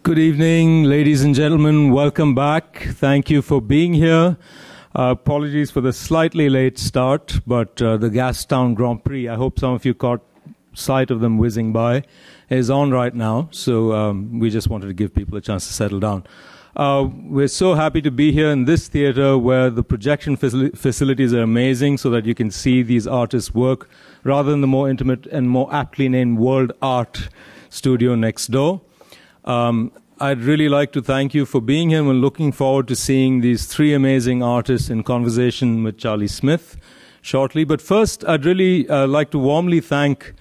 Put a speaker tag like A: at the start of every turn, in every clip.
A: Good evening, ladies and gentlemen. Welcome back. Thank you for being here. Apologies for the slightly late start, but the Gastown Grand Prix, I hope some of you caught sight of them whizzing by, is on right now. So we just wanted to give people a chance to settle down. We're so happy to be here in this theater where the projection facilities are amazing so that you can see these artists work rather than the more intimate and more aptly named World Art Studio next door. I'd really like to thank you for being here. We're looking forward to seeing these three amazing artists in conversation with Charlie Smith shortly. But first, I'd really like to warmly thank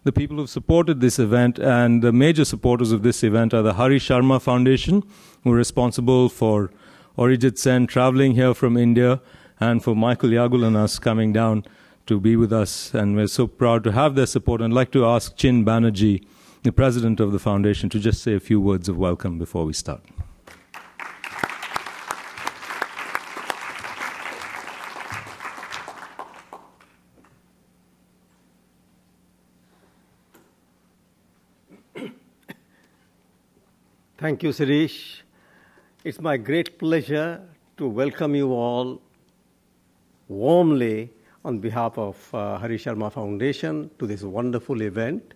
A: the people who've supported this event, and the major supporters of this event are the Hari Sharma Foundation, who are responsible for Orijit Sen traveling here from India, and for Michael Yahgulanaas coming down to be with us. And we're so proud to have their support. And I'd like to ask Chin Banerjee, the president of the foundation, to just say a few words of welcome before we start.
B: Thank you, Sirish. It's my great pleasure to welcome you all warmly on behalf of Hari Sharma Foundation to this wonderful event.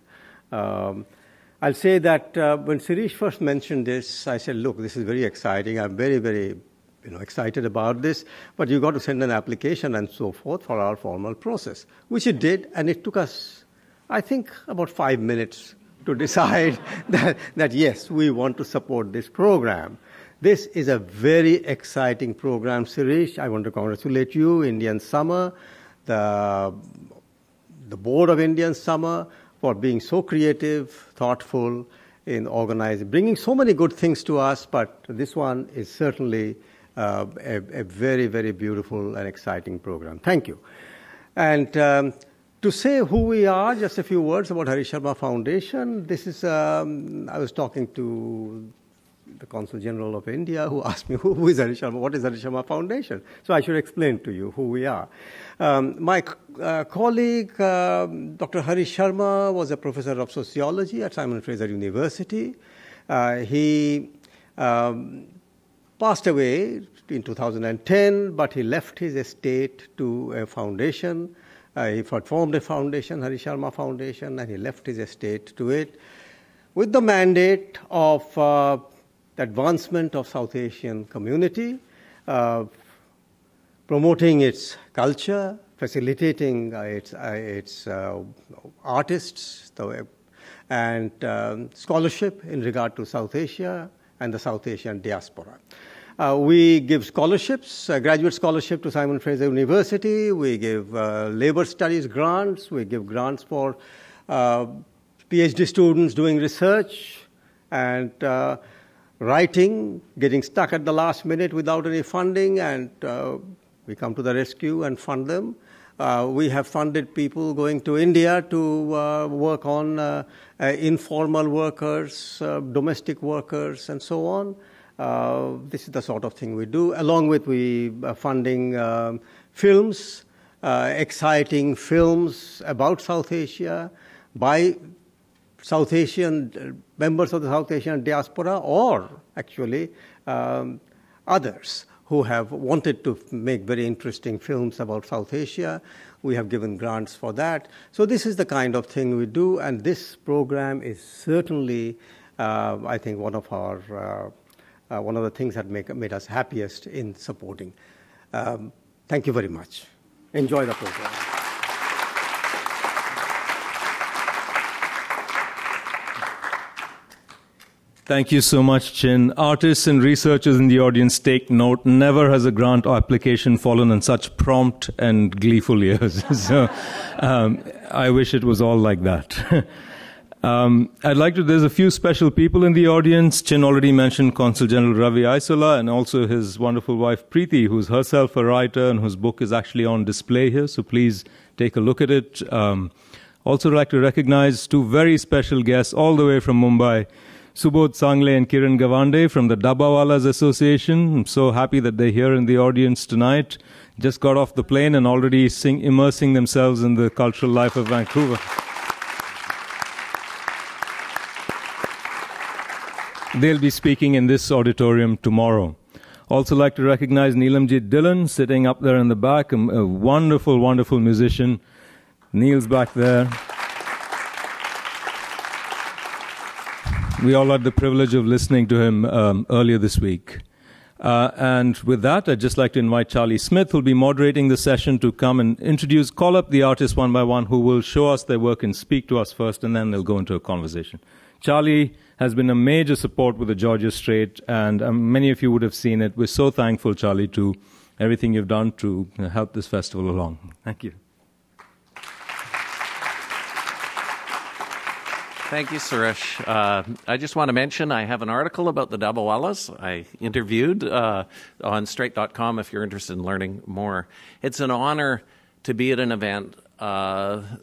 B: I'll say that when Sirish first mentioned this, I said, look, this is very exciting. I'm very, very excited about this, but you've got to send an application and so forth for our formal process, which it did, and it took us, I think, about 5 minutes to decide that yes, we want to support this program. This is a very exciting program, Sirish. I want to congratulate you, Indian Summer, the Board of Indian Summer, for being so creative, thoughtful in organizing, bringing so many good things to us, but this one is certainly a very, very beautiful and exciting program. Thank you. And to say who we are, just a few words about Hari Sharma Foundation. This is, I was talking to the Consul General of India, who asked me, who is Hari Sharma? What is Hari Sharma Foundation? So I should explain to you who we are. My colleague, Dr. Hari Sharma, was a professor of sociology at Simon Fraser University. He passed away in 2010, but he left his estate to a foundation. He formed a foundation, Hari Sharma Foundation, and he left his estate to it with the mandate of the advancement of South Asian community, promoting its culture, facilitating its artists, and scholarship in regard to South Asia and the South Asian diaspora. We give scholarships, graduate scholarship to Simon Fraser University. We give labor studies grants. We give grants for PhD students doing research and writing, getting stuck at the last minute without any funding, and we come to the rescue and fund them. We have funded people going to India to work on informal workers, domestic workers, and so on. This is the sort of thing we do, along with we funding films, exciting films about South Asia by South Asian members of the South Asian diaspora, or actually others who have wanted to make very interesting films about South Asia. We have given grants for that. So this is the kind of thing we do, and this program is certainly, I think, one of the things that made us happiest in supporting. Thank you very much. Enjoy the program.
A: Thank you so much, Chin. Artists and researchers in the audience, take note. Never has a grant or application fallen on such prompt and gleeful ears. So I wish it was all like that. There's a few special people in the audience. Chin already mentioned Consul General Ravi Aisola, and also his wonderful wife Preeti, who's herself a writer and whose book is actually on display here. So please take a look at it. Also like to recognize two very special guests all the way from Mumbai, Subodh Sangle and Kiran Gawande from the Dabbawalas Association. I'm so happy that they're here in the audience tonight. Just got off the plane and already immersing themselves in the cultural life of Vancouver. They'll be speaking in this auditorium tomorrow. Also like to recognize Neelamjit Dillon, sitting up there in the back, a wonderful, wonderful musician. Neil's back there. We all had the privilege of listening to him earlier this week. And with that, I'd just like to invite Charlie Smith, who'll be moderating the session, to come and call up the artists one by one, who will show us their work and speak to us first, and then they'll go into a conversation. Charlie has been a major support with the Georgia Strait, and many of you would have seen it. We're so thankful, Charlie, to everything you've done to help this festival along. Thank you.
C: Thank you, Suresh. I just want to mention I have an article about the Dabawalas I interviewed on straight.com if you're interested in learning more. It's an honor to be at an event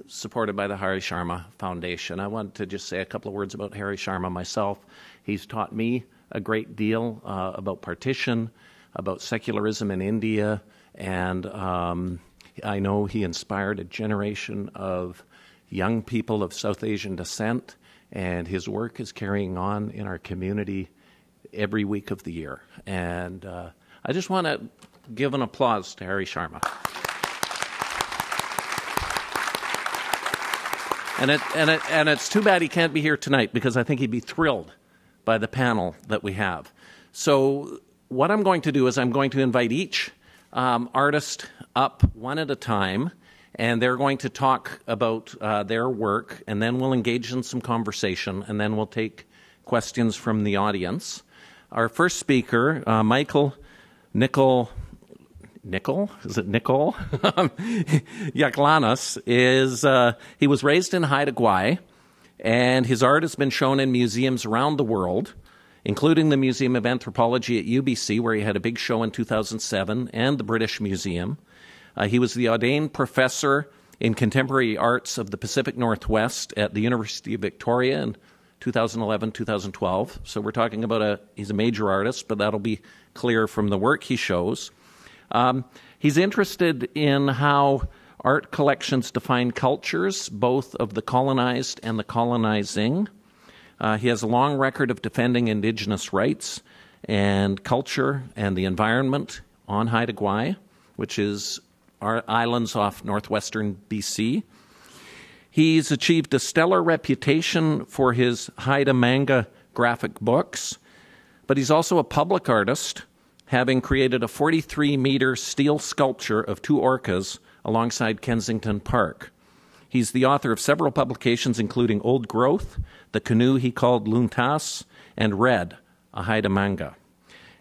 C: supported by the Hari Sharma Foundation. I want to just say a couple of words about Hari Sharma myself. He's taught me a great deal about partition, about secularism in India, and I know he inspired a generation of young people of South Asian descent, and his work is carrying on in our community every week of the year. And I just want to give an applause to Hari Sharma. And it's too bad he can't be here tonight, because I think he'd be thrilled by the panel that we have. So what I'm going to do is I'm going to invite each artist up one at a time, and they're going to talk about their work, and then we'll engage in some conversation, and then we'll take questions from the audience. Our first speaker, Michael Nicoll Yahgulanaas, he was raised in Haida Gwaii, and his art has been shown in museums around the world, including the Museum of Anthropology at UBC, where he had a big show in 2007, and the British Museum. He was the ordained professor in contemporary arts of the Pacific Northwest at the University of Victoria in 2011-2012. So we're talking about he's a major artist, but that'll be clear from the work he shows. He's interested in how art collections define cultures, both of the colonized and the colonizing. He has a long record of defending indigenous rights and culture and the environment on Haida Gwaii, which is our islands off northwestern BC. He's achieved a stellar reputation for his Haida Manga graphic books, but he's also a public artist, having created a 43-meter steel sculpture of two orcas alongside Kensington Park. He's the author of several publications, including Old Growth, the canoe he called Luntas, and Red, a Haida Manga.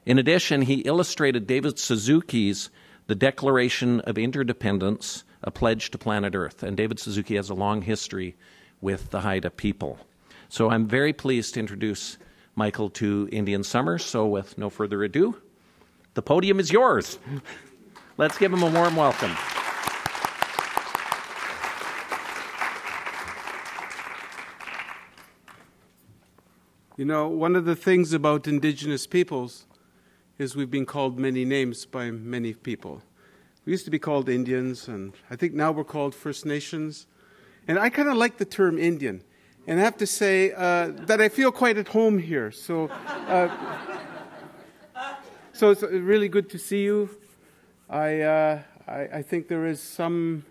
C: In addition, he illustrated David Suzuki's The Declaration of Interdependence, a pledge to planet Earth. And David Suzuki has a long history with the Haida people. So I'm very pleased to introduce Michael to Indian Summer. So with no further ado, the podium is yours. Let's give him a warm welcome.
D: You know, one of the things about indigenous peoples is we've been called many names by many people. We used to be called Indians, and I think now we're called First Nations. And I kind of like the term Indian. And I have to say that I feel quite at home here. So it's really good to see you. I think there is some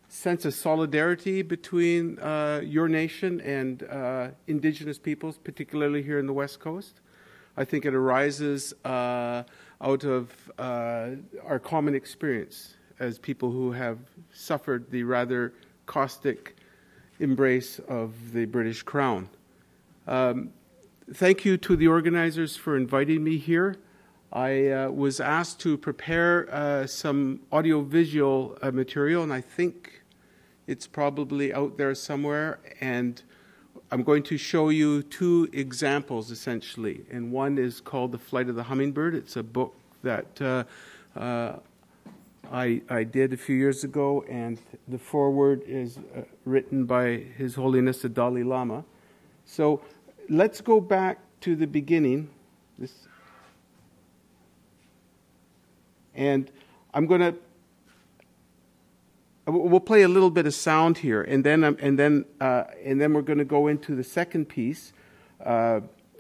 D: sense of solidarity between your nation and indigenous peoples, particularly here in the West Coast. I think it arises out of our common experience as people who have suffered the rather caustic embrace of the British Crown. Thank you to the organizers for inviting me here. I was asked to prepare some audiovisual material, and I think it's probably out there somewhere, and I'm going to show you two examples, essentially. And one is called The Flight of the Hummingbird. It's a book that I did a few years ago, and the foreword is written by His Holiness the Dalai Lama. So let's go back to the beginning. And we'll play a little bit of sound here, and then we're going to go into the second piece,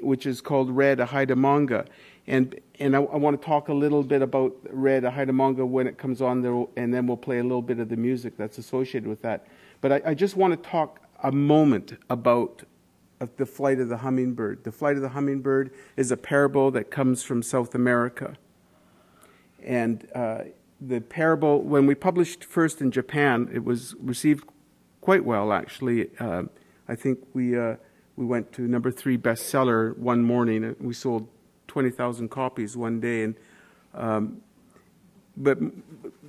D: which is called Red, a Haida Manga. And I want to talk a little bit about Red, a Haida Manga when it comes on there, and then we'll play a little bit of the music that's associated with that. But I just want to talk a moment about the flight of the hummingbird. The flight of the hummingbird is a parable that comes from South America. And the parable, when we published first in Japan, it was received quite well, actually. I think we went to number 3 bestseller one morning. We sold 20,000 copies one day, and but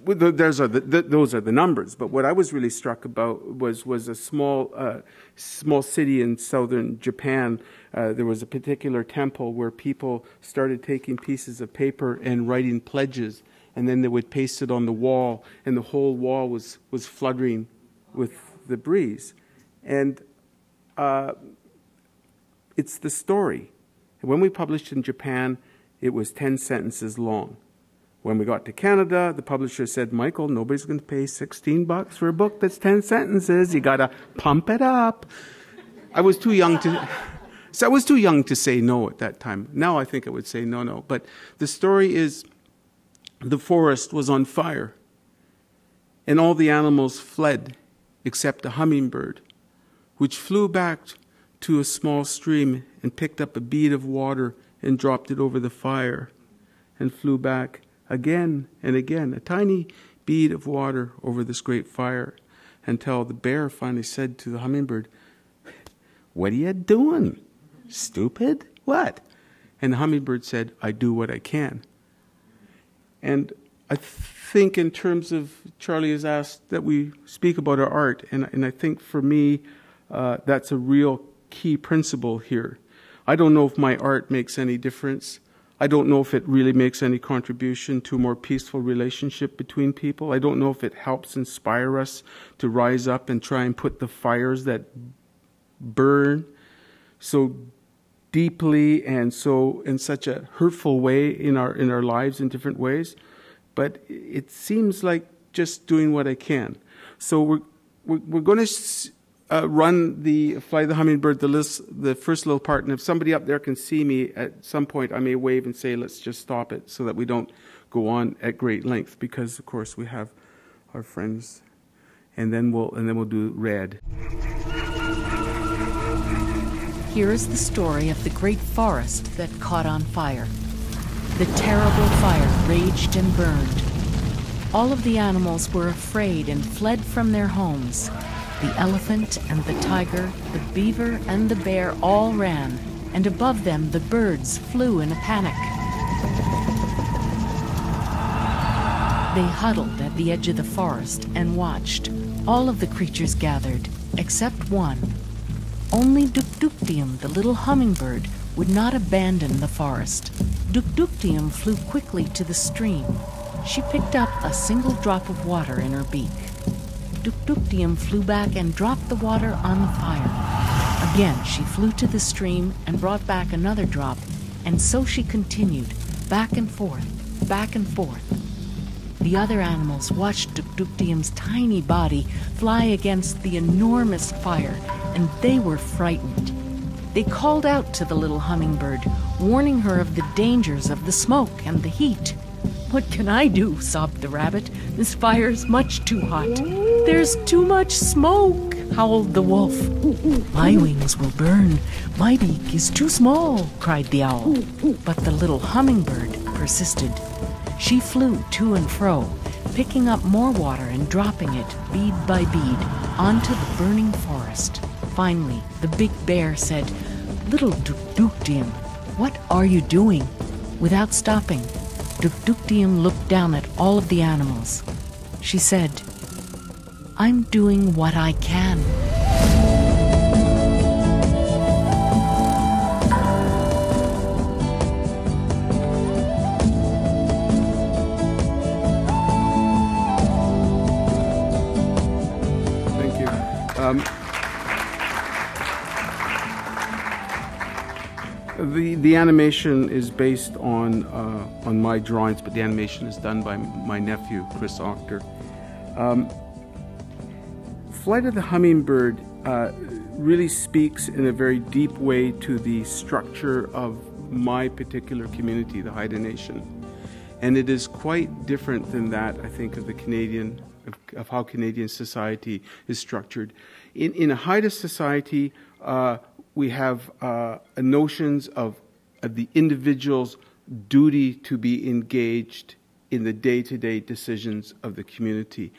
D: those are the numbers. But what I was really struck about was a small city in southern Japan. There was a particular temple where people started taking pieces of paper and writing pledges, and then they would paste it on the wall, and the whole wall was fluttering with the breeze. And it's the story. When we published in Japan, it was 10 sentences long. When we got to Canada, the publisher said, Michael, nobody's going to pay $16 for a book that's 10 sentences. You got to pump it up. I was too young to say no at that time. Now I think I would say no. But the story is, the forest was on fire, and all the animals fled except a hummingbird, which flew back to a small stream and picked up a bead of water and dropped it over the fire, and flew back again and again, a tiny bead of water over this great fire, until the bear finally said to the hummingbird, "What are you doing? Stupid? What?" And the hummingbird said, "I do what I can." And I think in terms of, Charlie has asked that we speak about our art, and I think for me, that's a real key principle here. I don't know if my art makes any difference. I don't know if it really makes any contribution to a more peaceful relationship between people. I don't know if it helps inspire us to rise up and try and put the fires that burn so deeply and so in such a hurtful way in our lives in different ways. But it seems like just doing what I can. So we're going to run the Fly the Hummingbird, the first little part, and if somebody up there can see me at some point, I may wave and say, let's just stop it, so that we don't go on at great length, because of course we have our friends, and then we'll do Red.
E: Here is the story of the great forest that caught on fire. The terrible fire raged and burned. All of the animals were afraid and fled from their homes. The elephant and the tiger, the beaver and the bear all ran, and above them the birds flew in a panic. They huddled at the edge of the forest and watched. All of the creatures gathered, except one. Only Dukduktium, the little hummingbird, would not abandon the forest. Dukduktium flew quickly to the stream. She picked up a single drop of water in her beak. Dukduktium flew back and dropped the water on the fire. Again, she flew to the stream and brought back another drop, and so she continued, back and forth, back and forth. The other animals watched Dukduktium's tiny body fly against the enormous fire, and they were frightened. They called out to the little hummingbird, warning her of the dangers of the smoke and the heat. "What can I do?" sobbed the rabbit. "This fire's much too hot. There's too much smoke," howled the wolf. "My wings will burn. My beak is too small," cried the owl. But the little hummingbird persisted. She flew to and fro, picking up more water and dropping it, bead by bead, onto the burning forest. Finally, the big bear said, "Little Dukduktium, what are you doing?" Without stopping, Dukduktium looked down at all of the animals. She said, "I'm doing what I can."
D: Thank you. The animation is based on my drawings, but the animation is done by my nephew, Chris Octor. Flight of the Hummingbird really speaks in a very deep way to the structure of my particular community, the Haida Nation. And it is quite different than that, I think, of the Canadian, of how Canadian society is structured. In a Haida society, we have notions of the individual's duty to be engaged in the day-to-day decisions of the community.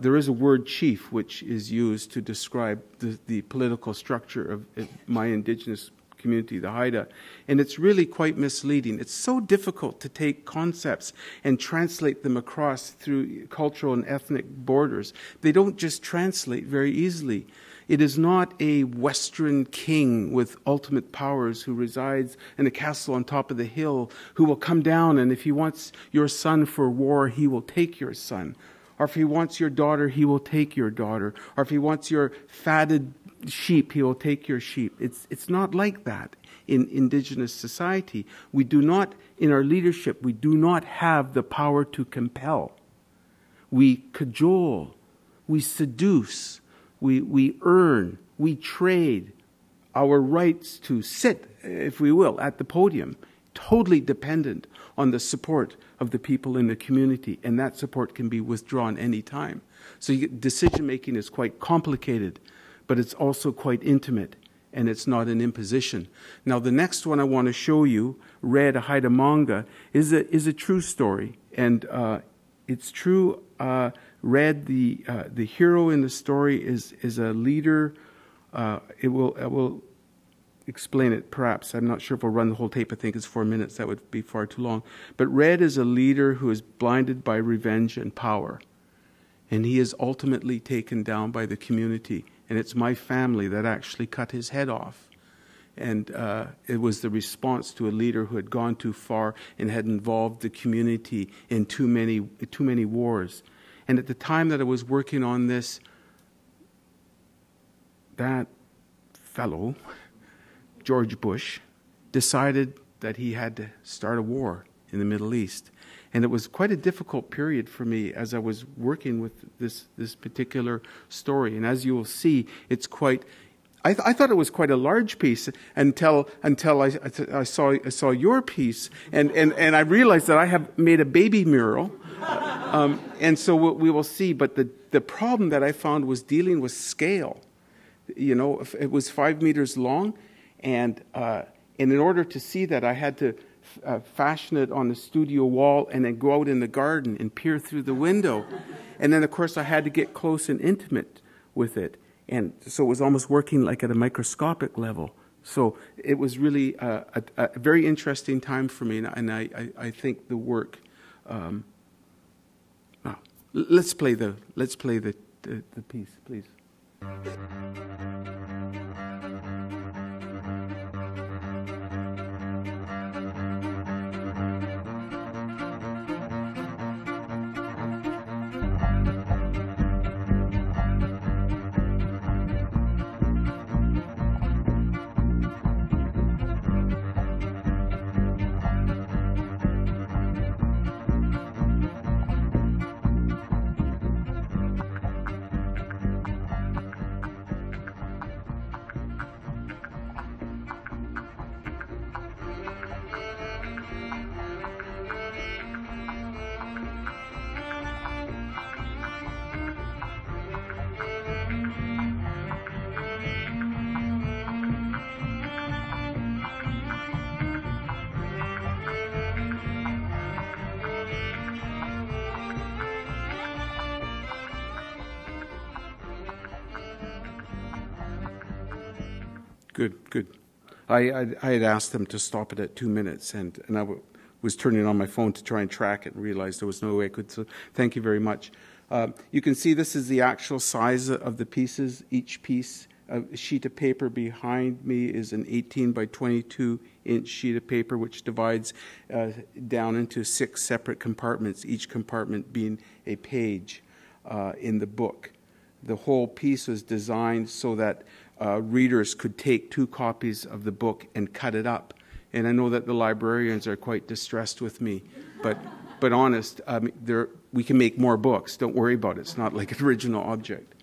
D: There is a word chief which is used to describe the political structure of my indigenous community, the Haida, and it's really quite misleading. It's so difficult to take concepts and translate them across through cultural and ethnic borders. They don't just translate very easily. It is not a Western king with ultimate powers who resides in a castle on top of the hill who will come down, and if he wants your son for war, he will take your son. Or if he wants your daughter, he will take your daughter. Or if he wants your fatted sheep, he will take your sheep. It's not like that in indigenous society. We do not, in our leadership, we do not have the power to compel. We cajole, we seduce, we earn, we trade our rights to sit, if we will, at the podium, totally dependent on the support of the people in the community, and that support can be withdrawn any time. So decision-making is quite complicated, but it's also quite intimate, and it's not an imposition. Now, the next one I want to show you, Red, a Haida Manga, is a true story, and it's true. Red, the hero in the story, is a leader. I will explain it, perhaps. I'm not sure if I'll run the whole tape. I think it's 4 minutes. That would be far too long. But Red is a leader who is blinded by revenge and power. And he is ultimately taken down by the community. And it's my family that actually cut his head off. And it was the response to a leader who had gone too far and had involved the community in too many wars. And at the time that I was working on this, that fellow, George Bush, decided that he had to start a war in the Middle East. And it was quite a difficult period for me as I was working with this particular story. And as you will see, it's quite... I thought it was quite a large piece until I saw your piece, and I realized that I have made a baby mural, and so we will see. But the problem that I found was dealing with scale. You know, it was 5 meters long, and in order to see that, I had to fashion it on the studio wall and then go out in the garden and peer through the window, and then of course I had to get close and intimate with it. And so it was almost working like at a microscopic level. So it was really a very interesting time for me, and I think the work. Let's play the piece, please. Good. I had asked them to stop it at 2 minutes, and I was turning on my phone to try and track it and realized there was no way I could. So thank you very much. You can see this is the actual size of the pieces. Each piece, a sheet of paper behind me is an 18 by 22 inch sheet of paper, which divides down into 6 separate compartments, each compartment being a page in the book. The whole piece was designed so that readers could take 2 copies of the book and cut it up. And I know that the librarians are quite distressed with me, but honest, we can make more books. Don't worry about it. It's not like an original object.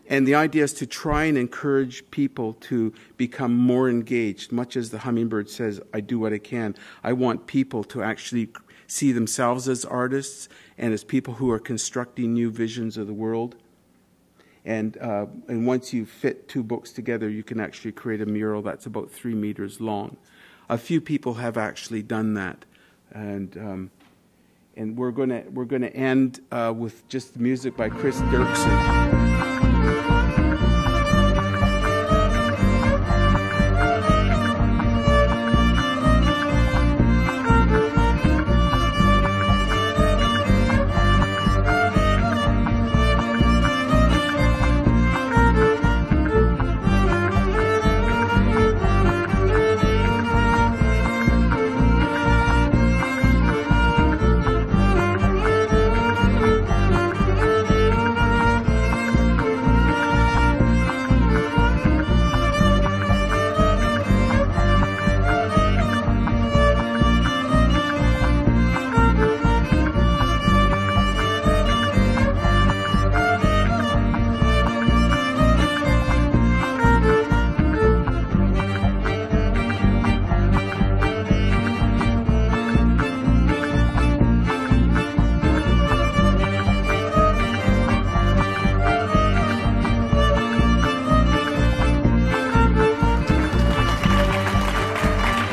D: And the idea is to try and encourage people to become more engaged, much as the hummingbird says, I do what I can. I want people to actually see themselves as artists and as people who are constructing new visions of the world. And once you fit two books together, you can actually create a mural that's about 3 meters long. A few people have actually done that. And we're gonna end with just music by Chris Dirksen.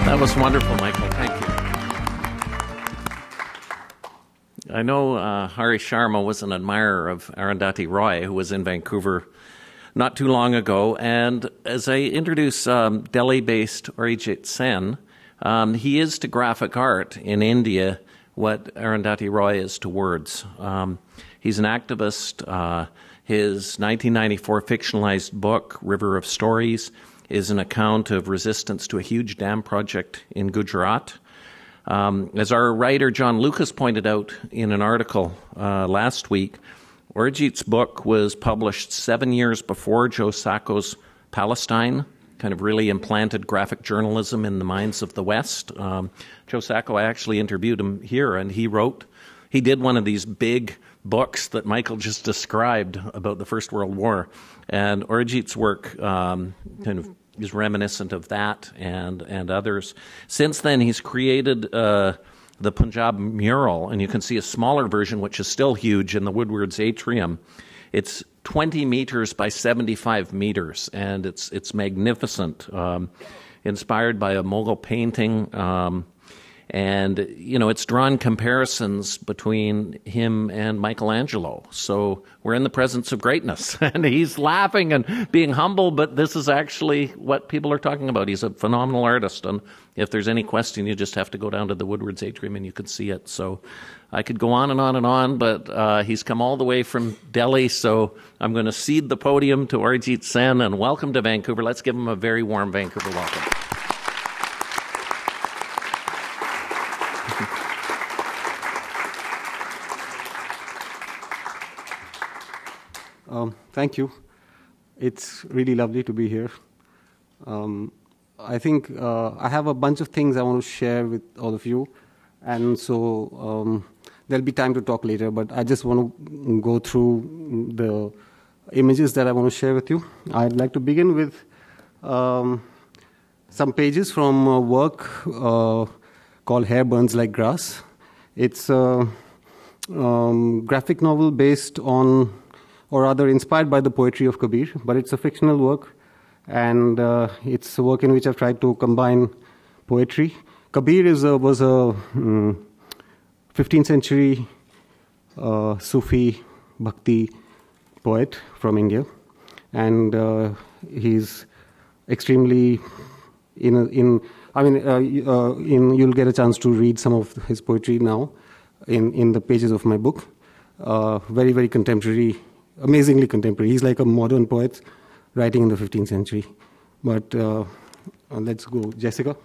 C: That was wonderful, Michael. Thank you. I know Hari Sharma was an admirer of Arundhati Roy, who was in Vancouver not too long ago. And as I introduce Delhi-based Orijit Sen, he is to graphic art in India what Arundhati Roy is to words. He's an activist. His 1994 fictionalized book, River of Stories, is an account of resistance to a huge dam project in Gujarat. As our writer John Lucas pointed out in an article last week, Orijit's book was published 7 years before Joe Sacco's Palestine, kind of really implanted graphic journalism in the minds of the West. Joe Sacco, I actually interviewed him here, and he did one of these big books that Michael just described about the First World War. And Orijit's work kind of is reminiscent of that and others. Since then, he's created the Punjab mural, and you can see a smaller version, which is still huge, in the Woodward's atrium. It's 20 meters by 75 meters, and it's magnificent, inspired by a Mughal painting. And, you know, it's drawn comparisons between him and Michaelangelo. So we're in the presence of greatness. And he's laughing and being humble, but this is actually what people are talking about. He's a phenomenal artist. And if there's any question, you just have to go down to the Woodward's atrium and you can see it. So I could go on and on and on, but he's come all the way from Delhi. So I'm going to cede the podium to Orijit Sen, and welcome to Vancouver. Let's give him a very warm Vancouver welcome.
B: Thank you. It's really lovely to be here. I think I have a bunch of things I want to share with all of you, and so there'll be time to talk later, but I just want to go through the images that I want to share with you. I'd like to begin with some pages from a work called Hair Burns Like Grass. It's a graphic novel based on, or rather inspired by, the poetry of Kabir, but it's a fictional work, and it's a work in which I've tried to combine poetry. Kabir was a 15th century Sufi Bhakti poet from India, and he's extremely you'll get a chance to read some of his poetry now in the pages of my book. Very, very contemporary. Amazingly contemporary. He's like a modern poet writing in the 15th century. But let's go. Jessica.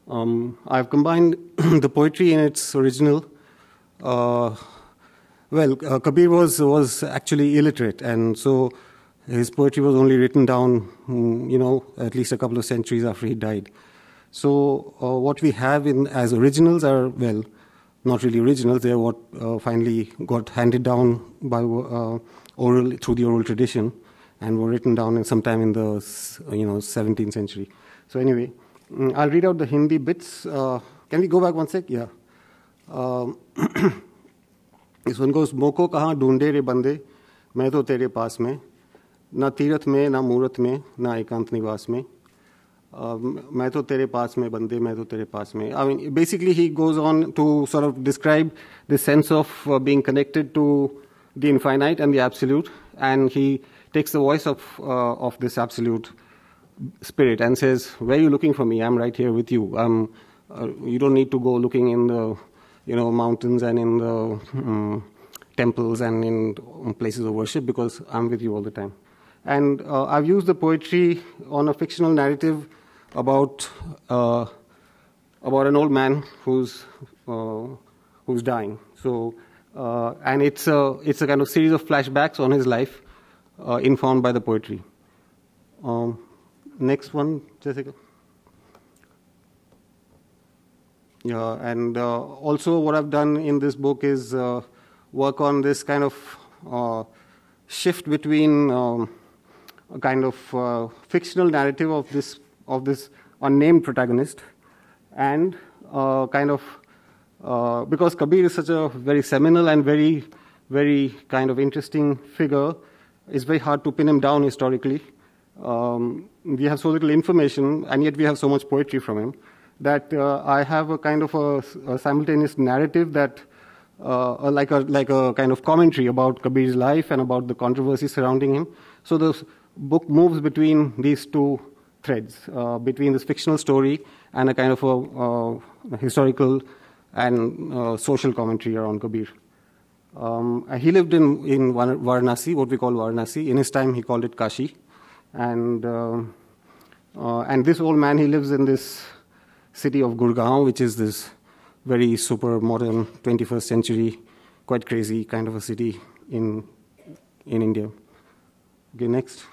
B: I've combined the poetry in its original. Kabir was actually illiterate, and so his poetry was only written down, at least a couple of centuries after he died. So what we have as originals are,
F: not really originals. They're what finally got handed down by oral through the oral tradition, and were written down sometime in the 17th century. So anyway, I'll read out the Hindi bits. Can we go back one sec? Yeah. This one goes, Moko kahan dhoonde re bande, main to tere paas mein, na tirath mein, na murat mein, na ekant nivas mein. Main to tere paas mein bande, main to tere paas mein. I mean, basically he goes on to sort of describe the sense of being connected to the infinite and the absolute, and he takes the voice of this absolute spirit and says, where are you looking for me? I'm right here with you. You don't need to go looking in the mountains and in the temples and in places of worship, because I'm with you all the time. And I've used the poetry on a fictional narrative about an old man who's dying. So, and it's a kind of series of flashbacks on his life, informed by the poetry. Next one, Jessica. Yeah, and also what I've done in this book is work on this kind of shift between a kind of fictional narrative of this unnamed protagonist, and kind of because Kabir is such a very seminal and very, very kind of interesting figure, it's very hard to pin him down historically. We have so little information, and yet we have so much poetry from him, that I have a kind of a simultaneous narrative that, like a kind of commentary about Kabir's life and about the controversy surrounding him. So the book moves between these two threads, between this fictional story and a kind of a historical and social commentary around Kabir. He lived in Varanasi, what we call Varanasi. In his time, he called it Kashi. And this old man, he lives in this city of Gurgaon, which is this very super modern 21st century, quite crazy kind of a city in India. Okay, next.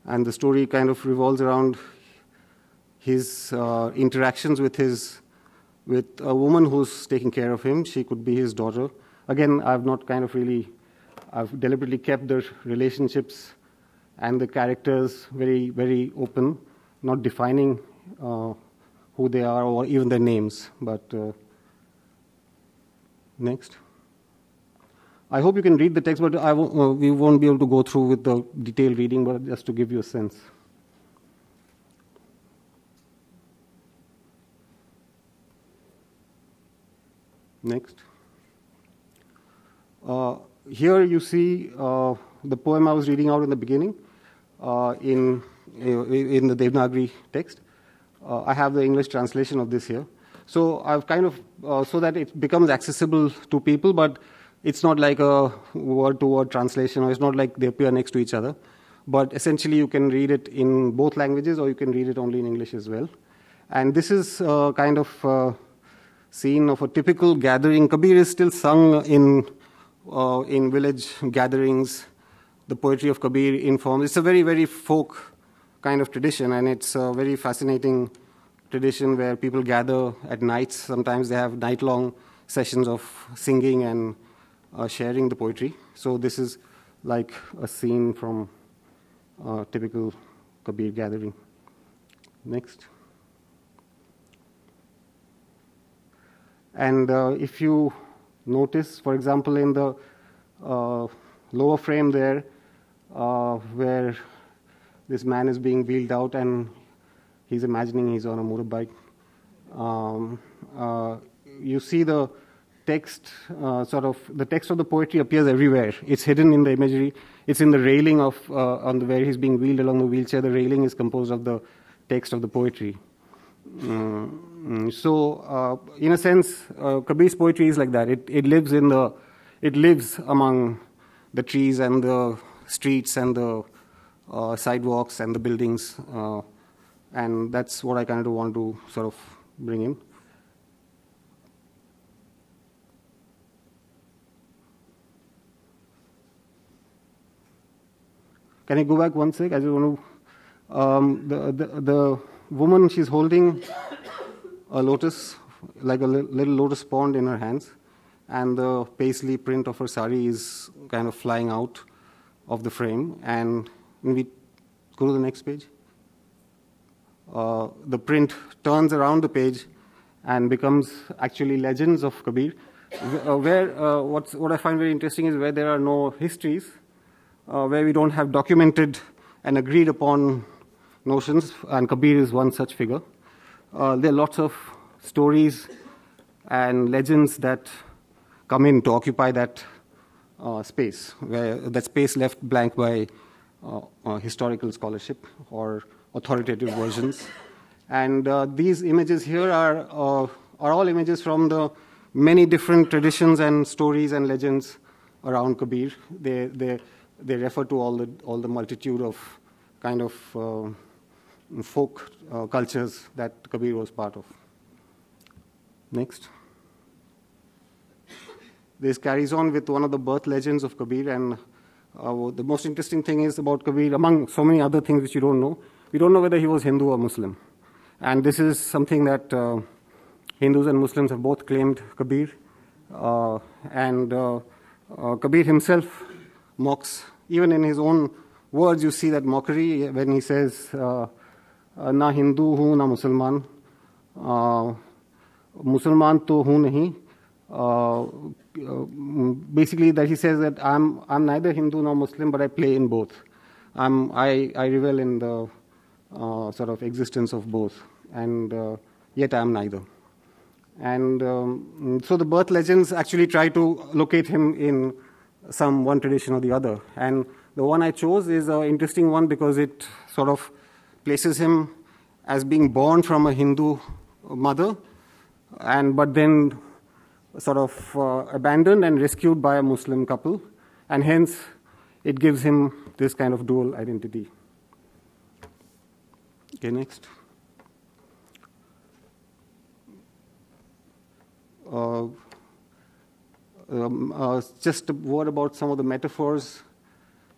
F: And the story kind of revolves around his interactions with a woman who's taking care of him. She could be his daughter. Again, I've deliberately kept the relationships and the characters very, very open, not defining who they are or even their names. But next. I hope you can read the text, but we won't be able to go through with the detailed reading, but just to give you a sense. Next. Here you see the poem I was reading out in the beginning in the Devanagari text. I have the English translation of this here. So I've kind of, so that it becomes accessible to people, but it's not like a word-to-word translation, or it's not like they appear next to each other. But essentially you can read it in both languages, or you can read it only in English as well. And this is kind of scene of a typical gathering. Kabir is still sung in village gatherings. The poetry of Kabir informs. It's a very, very folk kind of tradition, and it's a very fascinating tradition where people gather at nights. Sometimes they have night-long sessions of singing and sharing the poetry. So this is like a scene from a typical Kabir gathering. Next. And if you notice, for example, in the lower frame there, where this man is being wheeled out and he's imagining he's on a motorbike, you see the text, the text of the poetry appears everywhere. It's hidden in the imagery. It's in the railing of, where he's being wheeled along the wheelchair. The railing is composed of the text of the poetry. So, in a sense, Kabir's poetry is like that. It lives among the trees and the streets and the sidewalks and the buildings, and that's what I kind of want to sort of bring in. can I go back one sec? I just want to, the woman, she's holding a lotus, like a little lotus pond in her hands, and the paisley print of her sari is kind of flying out of the frame. And when we go to the next page, the print turns around the page and becomes actually legends of Kabir. What I find very interesting is where there are no histories, where we don't have documented and agreed upon notions, and Kabir is one such figure. There are lots of stories and legends that come in to occupy that space, where that space left blank by historical scholarship or authoritative versions. And these images here are all images from the many different traditions and stories and legends around Kabir. They refer to all the multitude of kind of folk cultures that Kabir was part of. Next. This carries on with one of the birth legends of Kabir, and the most interesting thing is about Kabir, among so many other things which you don't know, we don't know whether he was Hindu or Muslim. And this is something that Hindus and Muslims have both claimed Kabir. And Kabir himself mocks, even in his own words, you see that mockery when he says, na Hindu hu, na Musalman, Musalman to hu nahi. Basically, that he says that I'm neither Hindu nor Muslim, but I play in both. I revel in the sort of existence of both, and yet I am neither. And so the birth legends actually try to locate him in one tradition or the other. And the one I chose is an interesting one because it sort of places him as being born from a Hindu mother, but then sort of abandoned and rescued by a Muslim couple, and hence it gives him this kind of dual identity. Okay, next. Just a word about some of the metaphors,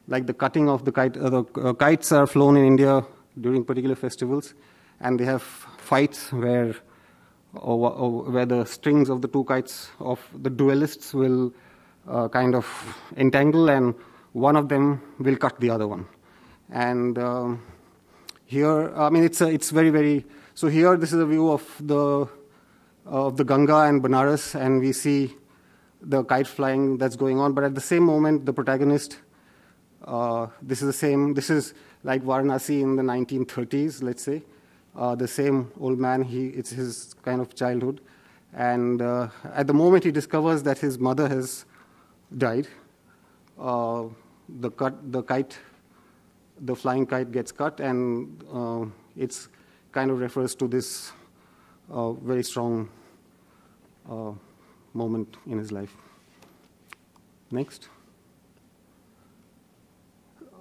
F: like the cutting of the kite. Kites are flown in India during particular festivals, and they have fights where the strings of the two kites of the duelists will kind of entangle, and one of them will cut the other one. And here, I mean, it's very, very. So here, this is a view of the Ganga and Banaras, and we see the kite flying that's going on. But at the same moment, the protagonist. This is like Varanasi in the 1930s, let's say. The same old man, it's his kind of childhood. And at the moment he discovers that his mother has died, the flying kite gets cut, and it's kind of refers to this very strong moment in his life. Next.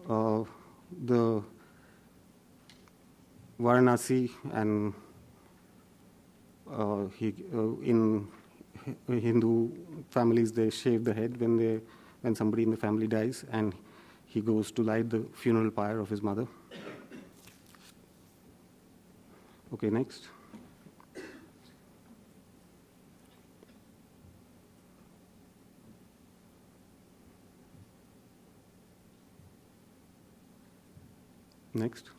F: The Varanasi, and in Hindu families they shave the head when somebody in the family dies, and he goes to light the funeral pyre of his mother. Okay, next. Next.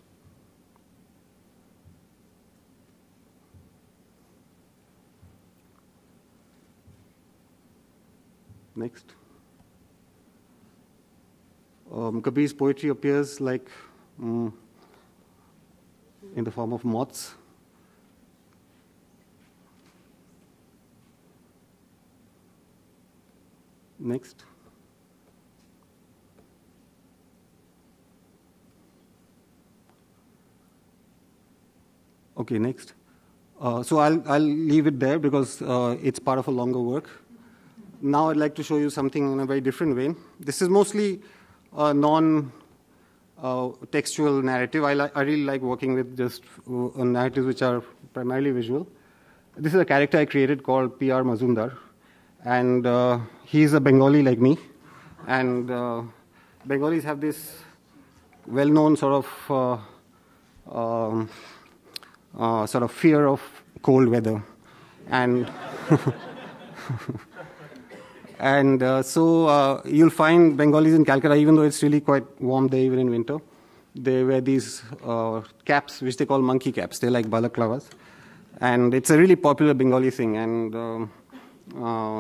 F: Next. Kabir's poetry appears like in the form of moths. Next. Okay, next. So I'll leave it there because it's part of a longer work. Now I'd like to show you something in a very different vein. This is mostly a non-textual narrative. I really like working with just narratives which are primarily visual. This is a character I created called P.R. Mazumdar. And he's a Bengali like me. And Bengalis have this well-known sort of fear of cold weather, and so you'll find Bengalis in Calcutta, even though it's really quite warm there even in winter, they wear these caps which they call monkey caps. They're like balaklavas, and it's a really popular Bengali thing. And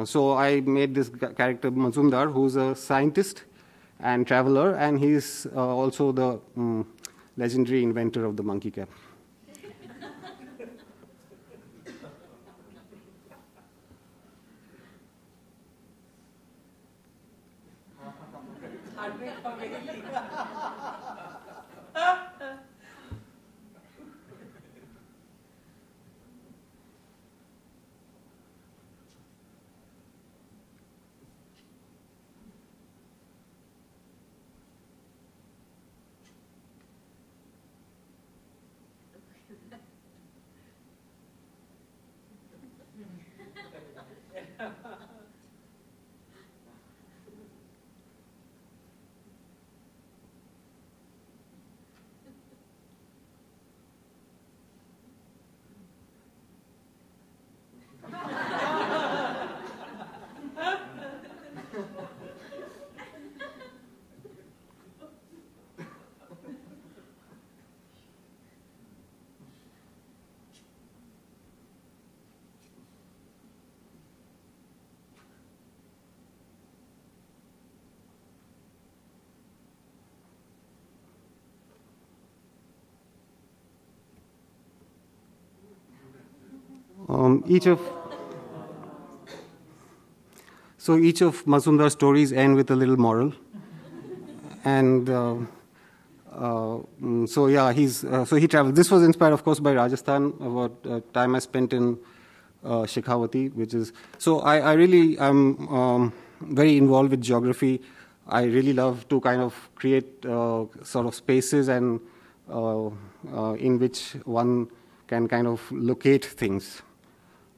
F: so I made this character Mazumdar, who's a scientist and traveler, and he's also the legendary inventor of the monkey cap. Each of Mazumdar's stories end with a little moral, and so he traveled. This was inspired, of course, by Rajasthan, about time I spent in Shekhawati, which is so. I really am very involved with geography. I really love to kind of create sort of spaces and in which one can kind of locate things.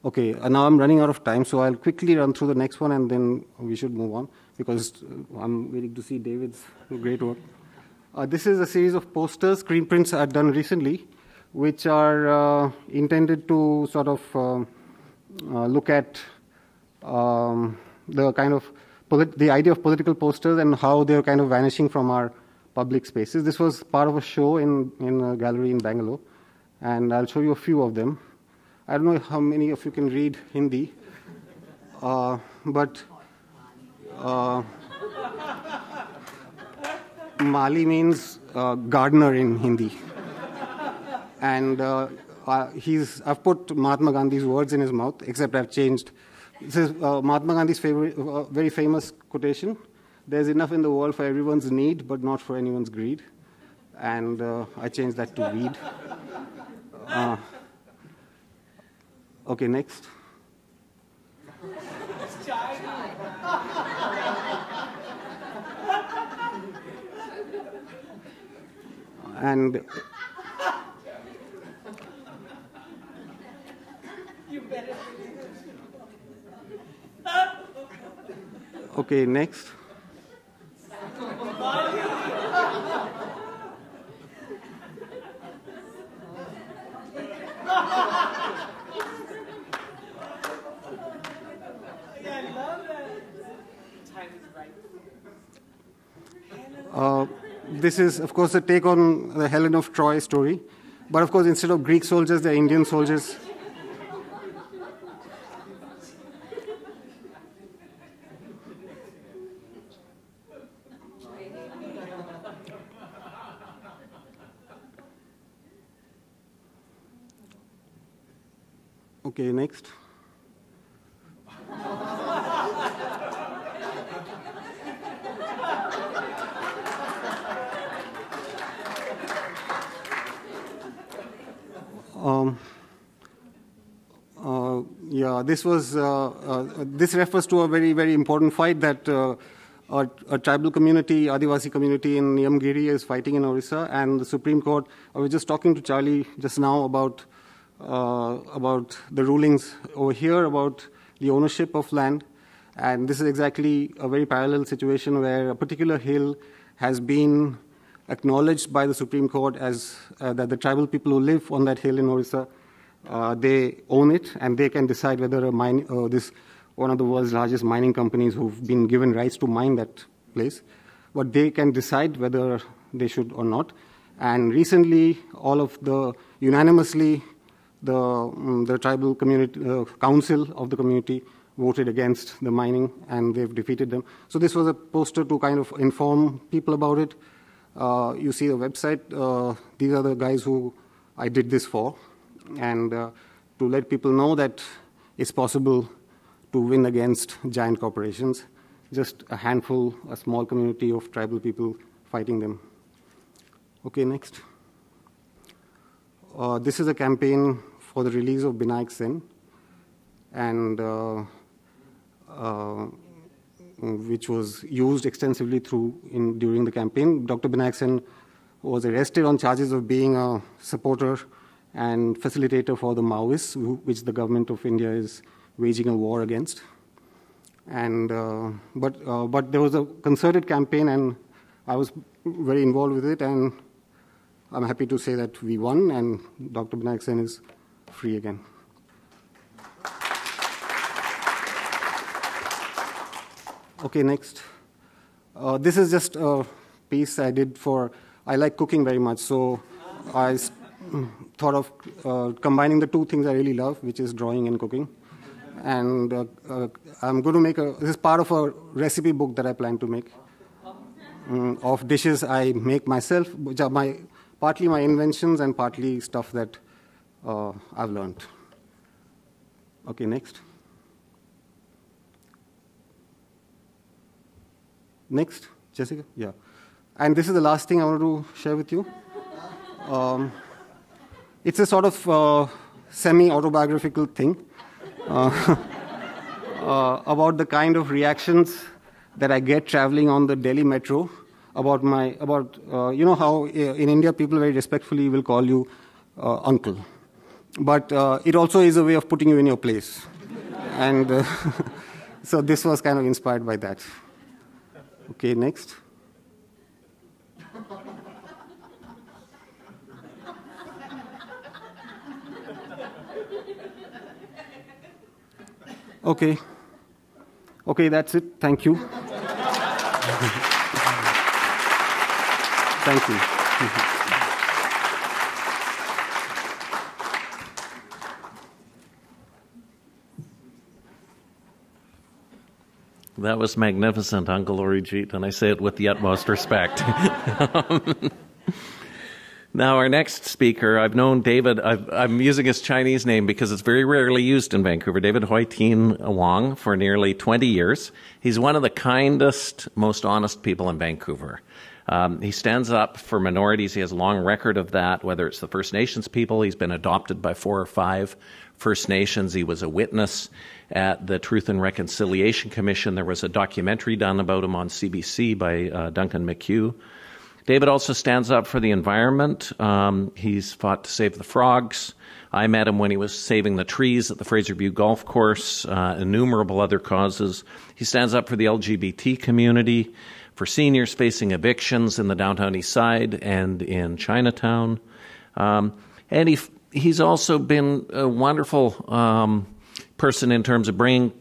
F: Okay, now I'm running out of time, so I'll quickly run through the next one, and then we should move on, because I'm waiting to see David's great work. This is a series of posters, screen prints I've done recently, which are intended to sort of look at the kind of the idea of political posters and how they're kind of vanishing from our public spaces. This was part of a show in a gallery in Bangalore, and I'll show you a few of them. I don't know how many of you can read Hindi, but Mali means gardener in Hindi. And I've put Mahatma Gandhi's words in his mouth, except I've changed. This is Mahatma Gandhi's very famous quotation: "There's enough in the world for everyone's need, but not for anyone's greed." And I changed that to weed. Okay, next. And okay, next. This is, of course, a take on the Helen of Troy story. But, of course, instead of Greek soldiers, they're Indian soldiers. Okay, next. This refers to a very, very important fight that a tribal community, Adivasi community in Niyamgiri is fighting in Orissa, and the Supreme Court. I was just talking to Charlie just now about the rulings over here about the ownership of land, and this is exactly a very parallel situation where a particular hill has been acknowledged by the Supreme Court as that the tribal people who live on that hill in Orissa, they own it, and they can decide whether one of the world's largest mining companies who've been given rights to mine that place, but they can decide whether they should or not. And recently, unanimously, the tribal community, council of the community voted against the mining, and they've defeated them. So this was a poster to kind of inform people about it. You see the website. These are the guys who I did this for, and to let people know that it's possible to win against giant corporations. Just a handful, a small community of tribal people fighting them. Okay, next. This is a campaign for the release of Vinayak Sen, and which was used extensively during the campaign. Dr. Vinayak Sen was arrested on charges of being a supporter and facilitator for the Maoists, which the government of India is waging a war against. And but there was a concerted campaign, and I was very involved with it, and I'm happy to say that we won, and Dr. Vinayak Sen is free again. Okay, next. This is just a piece I did I like cooking very much, so I thought of combining the two things I really love, which is drawing and cooking. And I'm going to make this is part of a recipe book that I plan to make of dishes I make myself, which are partly my inventions and partly stuff that I've learned. Okay, next. Next, Jessica? Yeah. And this is the last thing I want to share with you. It's a sort of semi-autobiographical thing about the kind of reactions that I get traveling on the Delhi metro about you know how in India people very respectfully will call you uncle. But it also is a way of putting you in your place. And so this was kind of inspired by that. Okay, next. Okay. Okay, that's it. Thank you. Thank you.
C: That was magnificent, Uncle Orijit, and I say it with the utmost respect. Now, our next speaker, I've known David, I'm using his Chinese name because it's very rarely used in Vancouver, David Hoitin Wong, for nearly 20 years. He's one of the kindest, most honest people in Vancouver. He stands up for minorities. He has a long record of that, whether it's the First Nations people. He's been adopted by 4 or 5 First Nations. He was a witness at the Truth and Reconciliation Commission. There was a documentary done about him on CBC by Duncan McHugh. David also stands up for the environment. He's fought to save the frogs. I met him when he was saving the trees at the Fraser View Golf Course, innumerable other causes. He stands up for the LGBT community, for seniors facing evictions in the downtown east side and in Chinatown. And he's also been a wonderful person in terms of bringing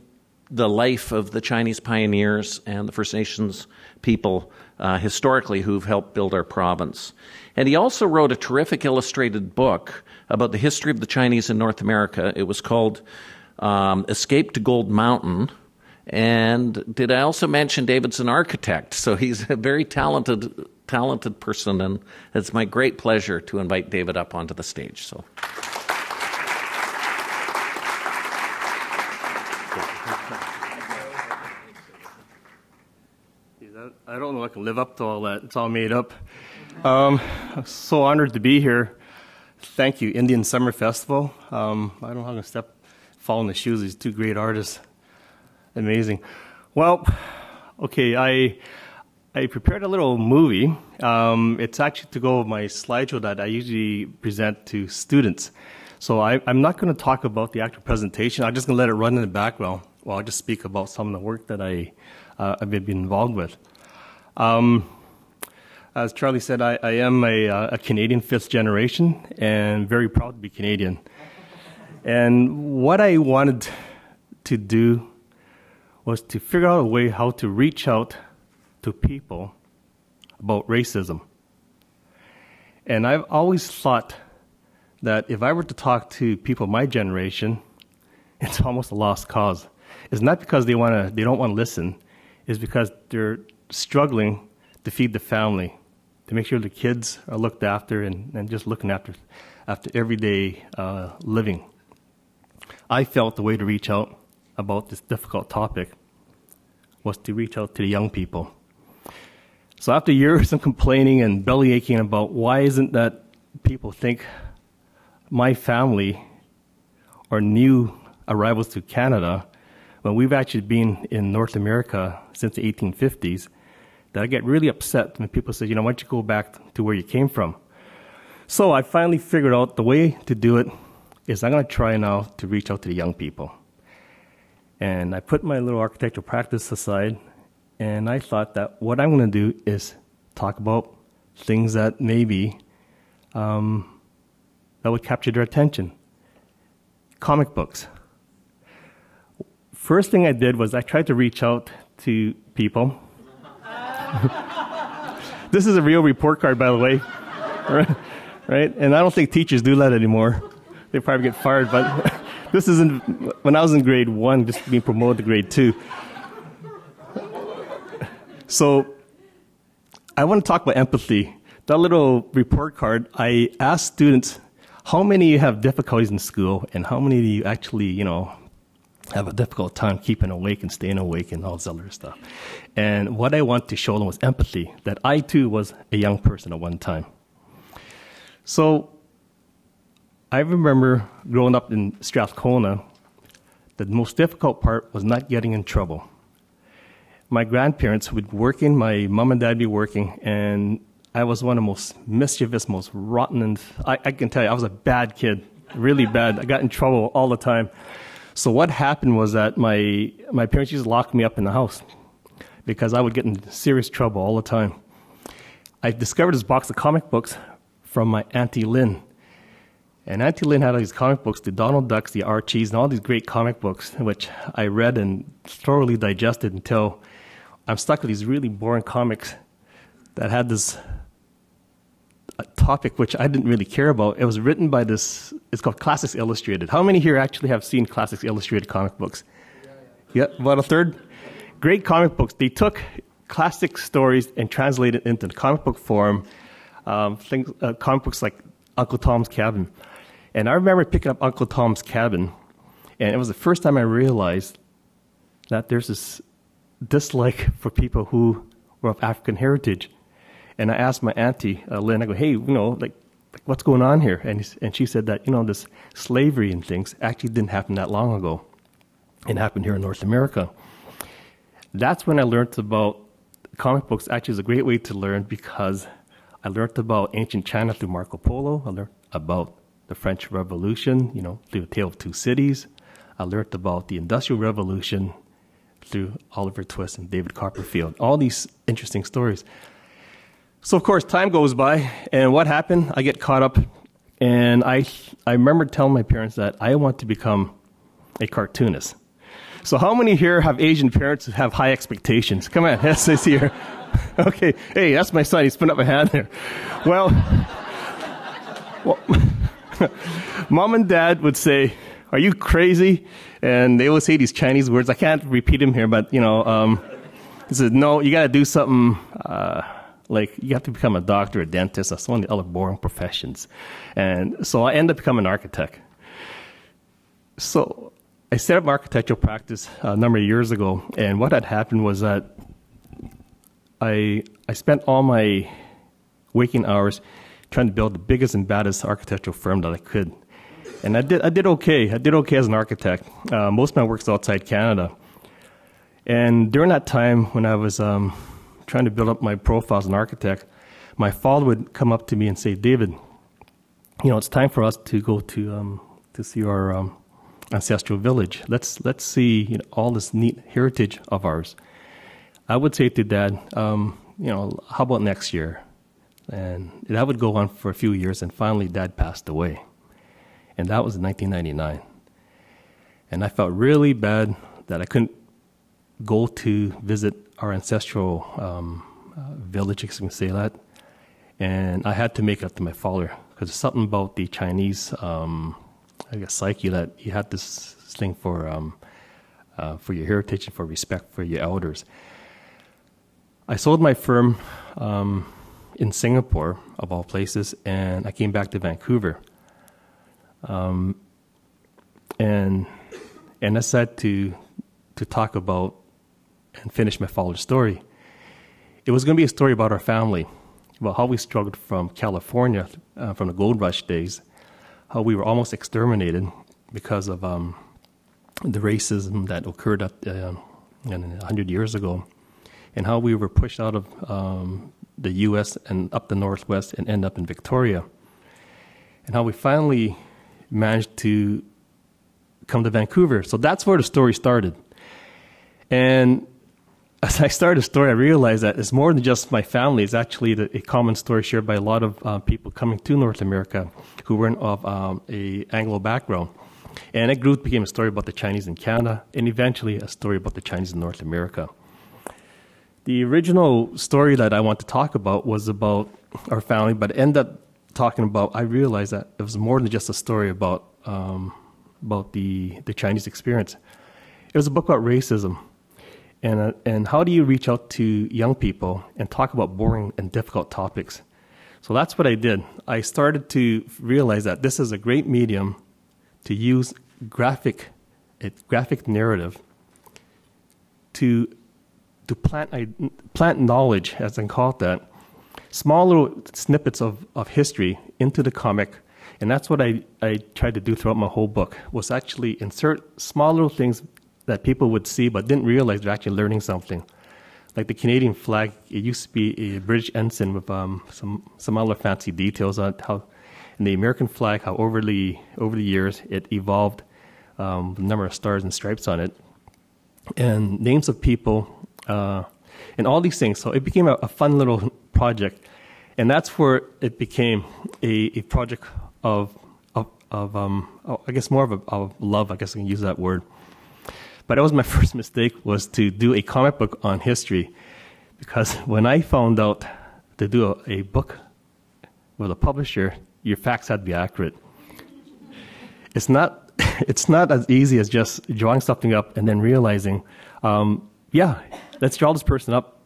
C: the life of the Chinese pioneers and the First Nations people historically who've helped build our province. And he also wrote a terrific illustrated book about the history of the Chinese in North America. It was called Escape to Gold Mountain. And did I also mention David's an architect? So he's a very talented person, and it's my great pleasure to invite David up onto the stage. So.
G: I don't know if I can live up to all that. It's all made up. I'm so honored to be here. Thank you, Indian Summer Festival. I don't know how I'm going to fall in the shoes of these 2 great artists. Amazing. Well, okay, I prepared a little movie. It's actually to go with my slideshow that I usually present to students. So I'm not going to talk about the actual presentation. I'm just going to let it run in the background while I just speak about some of the work that I've been involved with. As Charlie said, I am a Canadian fifth generation and very proud to be Canadian. And what I wanted to do was to figure out a way how to reach out to people about racism. And I've always thought that if I were to talk to people of my generation, it's almost a lost cause. It's not because they don't want to listen. It's because they're struggling to feed the family, to make sure the kids are looked after and just looking after everyday living. I felt the way to reach out about this difficult topic was to reach out to the young people. So after years of complaining and belly aching about why isn't that people think my family are new arrivals to Canada, when we've actually been in North America since the 1850s, that I get really upset when people say, why don't you go back to where you came from? So I finally figured out the way to do it is I'm going to try now to reach out to the young people. And I put my little architectural practice aside, and I thought that what I'm going to do is talk about things that maybe that would capture their attention. Comic books. First thing I did was I tried to reach out to people. This is a real report card, by the way. Right? And I don't think teachers do that anymore. They probably get fired, but this is when I was in grade 1, just being promoted to grade 2. So I want to talk about empathy. That little report card, I asked students, how many of you have difficulties in school, and how many of you actually, have a difficult time keeping awake and staying awake and all this other stuff. And what I want to show them was empathy, that I too was a young person at one time. So I remember growing up in Strathcona, the most difficult part was not getting in trouble. My grandparents would be working, my mom and dad would be working, and I was one of the most mischievous, most rotten, and I can tell you, I was a bad kid, really bad. I got in trouble all the time. So what happened was that my parents used to lock me up in the house because I would get in serious trouble all the time. I discovered this box of comic books from my Auntie Lynn. And Auntie Lynn had all these comic books, the Donald Ducks, the Archies, and all these great comic books, which I read and thoroughly digested until I'm stuck with these really boring comics that had this topic which I didn't really care about. It was written by it's called Classics Illustrated. How many here actually have seen Classics Illustrated comic books? Yeah, about a third? Great comic books. They took classic stories and translated into comic book form, comic books like Uncle Tom's Cabin. And I remember picking up Uncle Tom's Cabin, and it was the first time I realized that there's this dislike for people who were of African heritage. And I asked my auntie, Lynn, I go, hey, like what's going on here? And she said that, this slavery and things actually didn't happen that long ago. It happened here in North America. That's when I learned about comic books. Actually, is a great way to learn because I learned about ancient China through Marco Polo. I learned about the French Revolution, through A Tale of Two Cities. I learned about the Industrial Revolution through Oliver Twist and David Copperfield. All these interesting stories. So, of course, time goes by, and what happened? I get caught up, and I remember telling my parents that I want to become a cartoonist. So how many here have Asian parents who have high expectations? Come on, yes, I see here. Okay, hey, that's my son. He's putting up a hand there. Well, Mom and Dad would say, are you crazy? And they always say these Chinese words. I can't repeat them here, but, he said, no, you got to do something... like, you have to become a doctor, a dentist, or some of the other boring professions. And so I ended up becoming an architect. So I set up my architectural practice a number of years ago, and what had happened was that I spent all my waking hours trying to build the biggest and baddest architectural firm that I could. And I did okay. I did okay as an architect. Most of my work's outside Canada. And during that time, when I was... trying to build up my profile as an architect, my father would come up to me and say, David, it's time for us to go to see our ancestral village. Let's see all this neat heritage of ours. I would say to Dad, how about next year? And that would go on for a few years, and finally Dad passed away. And that was in 1999. And I felt really bad that I couldn't go to visit our ancestral village, if you can say that. And I had to make it up to my father, because there's something about the Chinese, psyche, that you had this thing for your heritage and for respect for your elders. I sold my firm in Singapore, of all places, and I came back to Vancouver. And I decided to talk about and finish my father's story. It was going to be a story about our family, about how we struggled from California, from the gold rush days, how we were almost exterminated because of the racism that occurred 100 years ago, and how we were pushed out of the U.S. and up the Northwest and end up in Victoria, and how we finally managed to come to Vancouver. So that's where the story started. And as I started the story, I realized that it's more than just my family. It's actually a common story shared by a lot of people coming to North America who weren't of a Anglo background. And it grew to become a story about the Chinese in Canada, and eventually a story about the Chinese in North America. The original story that I want to talk about was about our family, but I realized that it was more than just a story about the Chinese experience. It was a book about racism. And how do you reach out to young people and talk about boring and difficult topics? So that's what I did. I started to realize that this is a great medium to use graphic narrative to plant knowledge, as I call it that, small little snippets of history into the comic. And that's what I tried to do throughout my whole book, was actually insert small little things that people would see but didn't realize they're actually learning something. Like the Canadian flag, it used to be a British ensign with some other fancy details on how, and the American flag, how over the years it evolved, the number of stars and stripes on it, and names of people, and all these things. So it became a fun little project, and that's where it became a project of I guess more of love. I guess I can use that word. But that was my first mistake, was to do a comic book on history, because when I found out to do a book with a publisher, your facts had to be accurate. It's not as easy as just drawing something up and then realizing, let's draw this person up,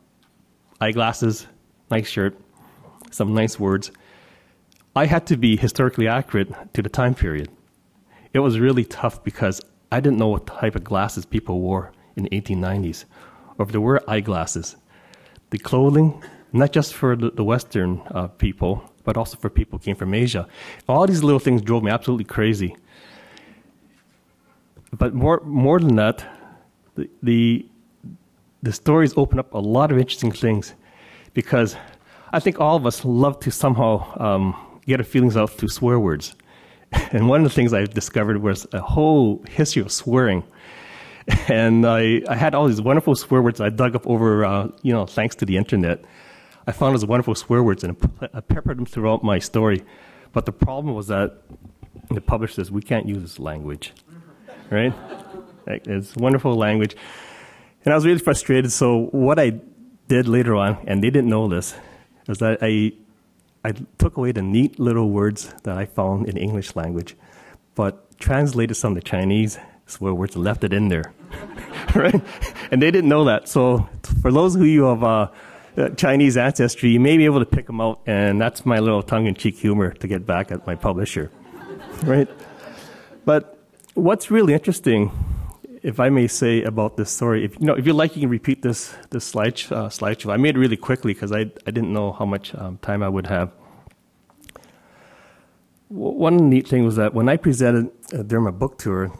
G: eyeglasses, nice shirt, some nice words. I had to be historically accurate to the time period. It was really tough because I didn't know what type of glasses people wore in the 1890s, or if there were eyeglasses. The clothing, not just for the Western people, but also for people who came from Asia. All these little things drove me absolutely crazy. But more than that, the stories open up a lot of interesting things, because I think all of us love to somehow get our feelings out through swear words. And one of the things I discovered was a whole history of swearing. And I had all these wonderful swear words I dug up over, thanks to the internet. I found those wonderful swear words and I peppered them throughout my story. But the problem was that the publisher says, we can't use this language, right? It's wonderful language. And I was really frustrated. So what I did later on, and they didn't know this, was that I took away the neat little words that I found in the English language, but translated some of the Chinese swear words and left it in there, right? And they didn't know that. So for those of you of Chinese ancestry, you may be able to pick them out, and that's my little tongue-in-cheek humor to get back at my publisher, right? But what's really interesting, if I may say, about this story, if you like, you can repeat this slideshow. I made it really quickly because I didn't know how much time I would have. One neat thing was that when I presented during my book tour,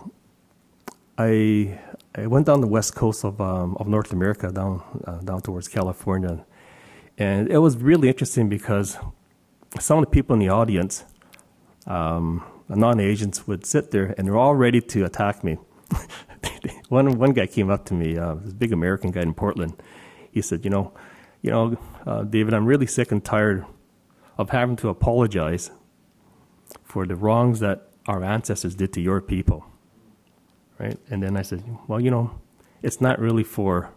G: I went down the west coast of North America, down towards California, and it was really interesting because some of the people in the audience, non-Asians, would sit there and they're all ready to attack me. One guy came up to me, this big American guy in Portland. He said, David, I'm really sick and tired of having to apologize for the wrongs that our ancestors did to your people, right? And then I said, well, you know, it's not really for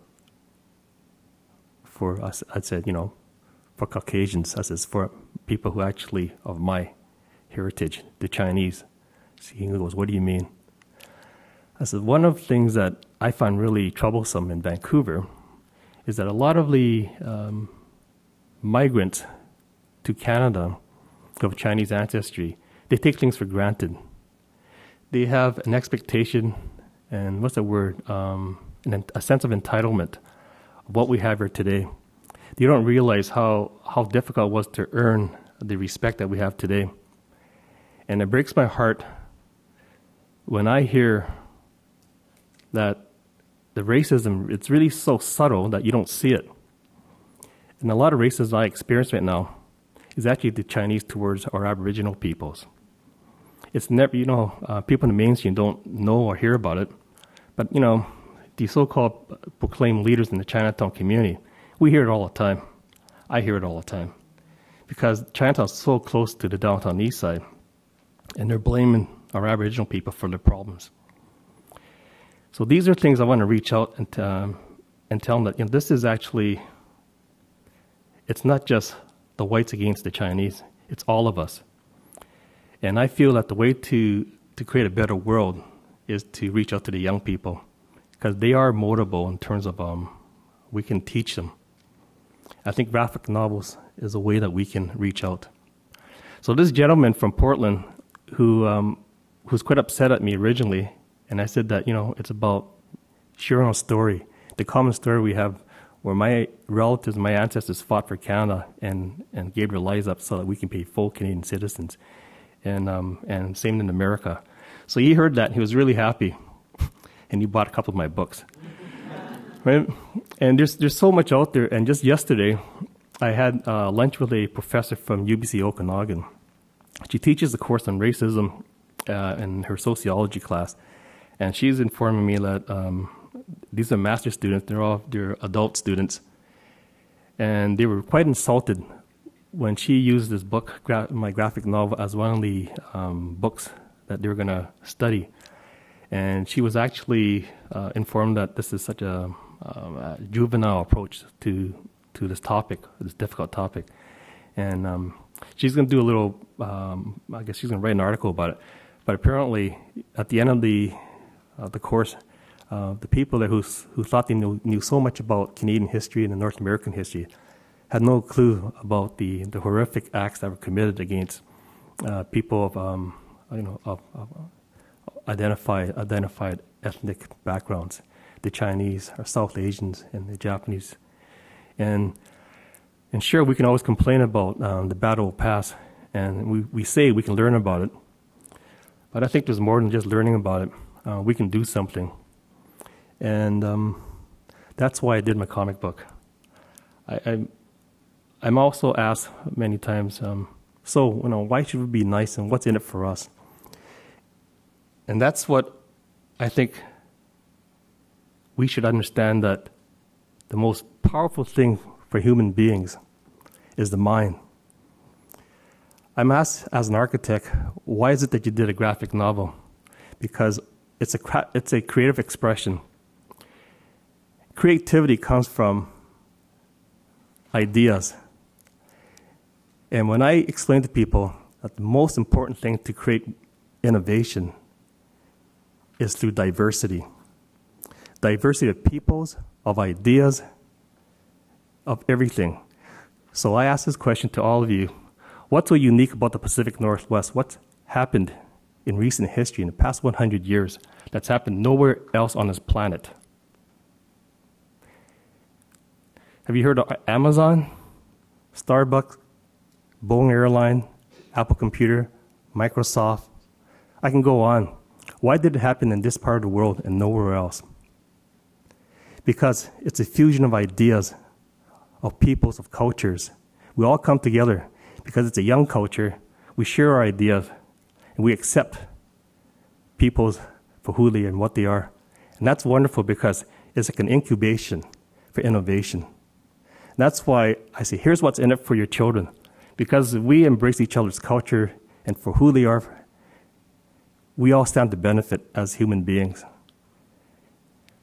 G: us. I said, you know, for Caucasians. I said, for people who actually of my heritage, the Chinese. So he goes, what do you mean? I said, one of the things that I find really troublesome in Vancouver is that a lot of the migrants to Canada of Chinese ancestry, they take things for granted. They have an expectation and what's the word? A sense of entitlement of what we have here today. They don't realize how difficult it was to earn the respect that we have today. And it breaks my heart when I hear that the racism, it's really so subtle that you don't see it. And a lot of racism I experience right now is actually the Chinese towards our Aboriginal peoples. It's never, you know, people in the mainstream don't know or hear about it, but, you know, the so-called proclaimed leaders in the Chinatown community, we hear it all the time. I hear it all the time. Because Chinatown's so close to the downtown east side, and they're blaming our Aboriginal people for their problems. So these are things I want to reach out and tell them that, you know, this is actually, it's not just the whites against the Chinese, it's all of us. And I feel that the way to create a better world is to reach out to the young people, because they are moldable in terms of we can teach them. I think graphic novels is a way that we can reach out. So this gentleman from Portland who's quite upset at me originally, and I said that, you know, it's about sharing a story, the common story we have where my relatives, my ancestors fought for Canada and gave their lives up so that we can be full Canadian citizens, and same in America. So he heard that, and he was really happy, and he bought a couple of my books. Right? And there's so much out there. And just yesterday, I had lunch with a professor from UBC Okanagan. She teaches a course on racism in her sociology class, and she's informing me that these are master students. They're adult students, and they were quite insulted when she used this book, my graphic novel, as one of the books that they were going to study. And she was actually informed that this is such a juvenile approach to this topic, this difficult topic. And she's going to do a little, I guess she's going to write an article about it. But apparently, at the end of the course, the people there who thought they knew so much about Canadian history and the North American history had no clue about the horrific acts that were committed against people of identified ethnic backgrounds, the Chinese or South Asians and the Japanese. And sure, we can always complain about the battle past, and we say we can learn about it. But I think there's more than just learning about it. We can do something. And that's why I did my comic book. I'm also asked many times, so, why should we be nice and what's in it for us? And that's what I think we should understand, that the most powerful thing for human beings is the mind. I'm asked as an architect, why is it that you did a graphic novel? Because it's a creative expression. Creativity comes from ideas. And when I explain to people that the most important thing to create innovation is through diversity. Diversity of peoples, of ideas, of everything. So I ask this question to all of you. What's so unique about the Pacific Northwest? What's happened in recent history, in the past 100 years, that's happened nowhere else on this planet? Have you heard of Amazon, Starbucks, Boeing Airline, Apple Computer, Microsoft? I can go on. Why did it happen in this part of the world and nowhere else? Because it's a fusion of ideas, of peoples, of cultures. We all come together because it's a young culture. We share our ideas, and we accept peoples for who they are and what they are. And that's wonderful because it's like an incubation for innovation. And that's why I say, here's what's in it for your children. Because if we embrace each other's culture and for who they are, we all stand to benefit as human beings.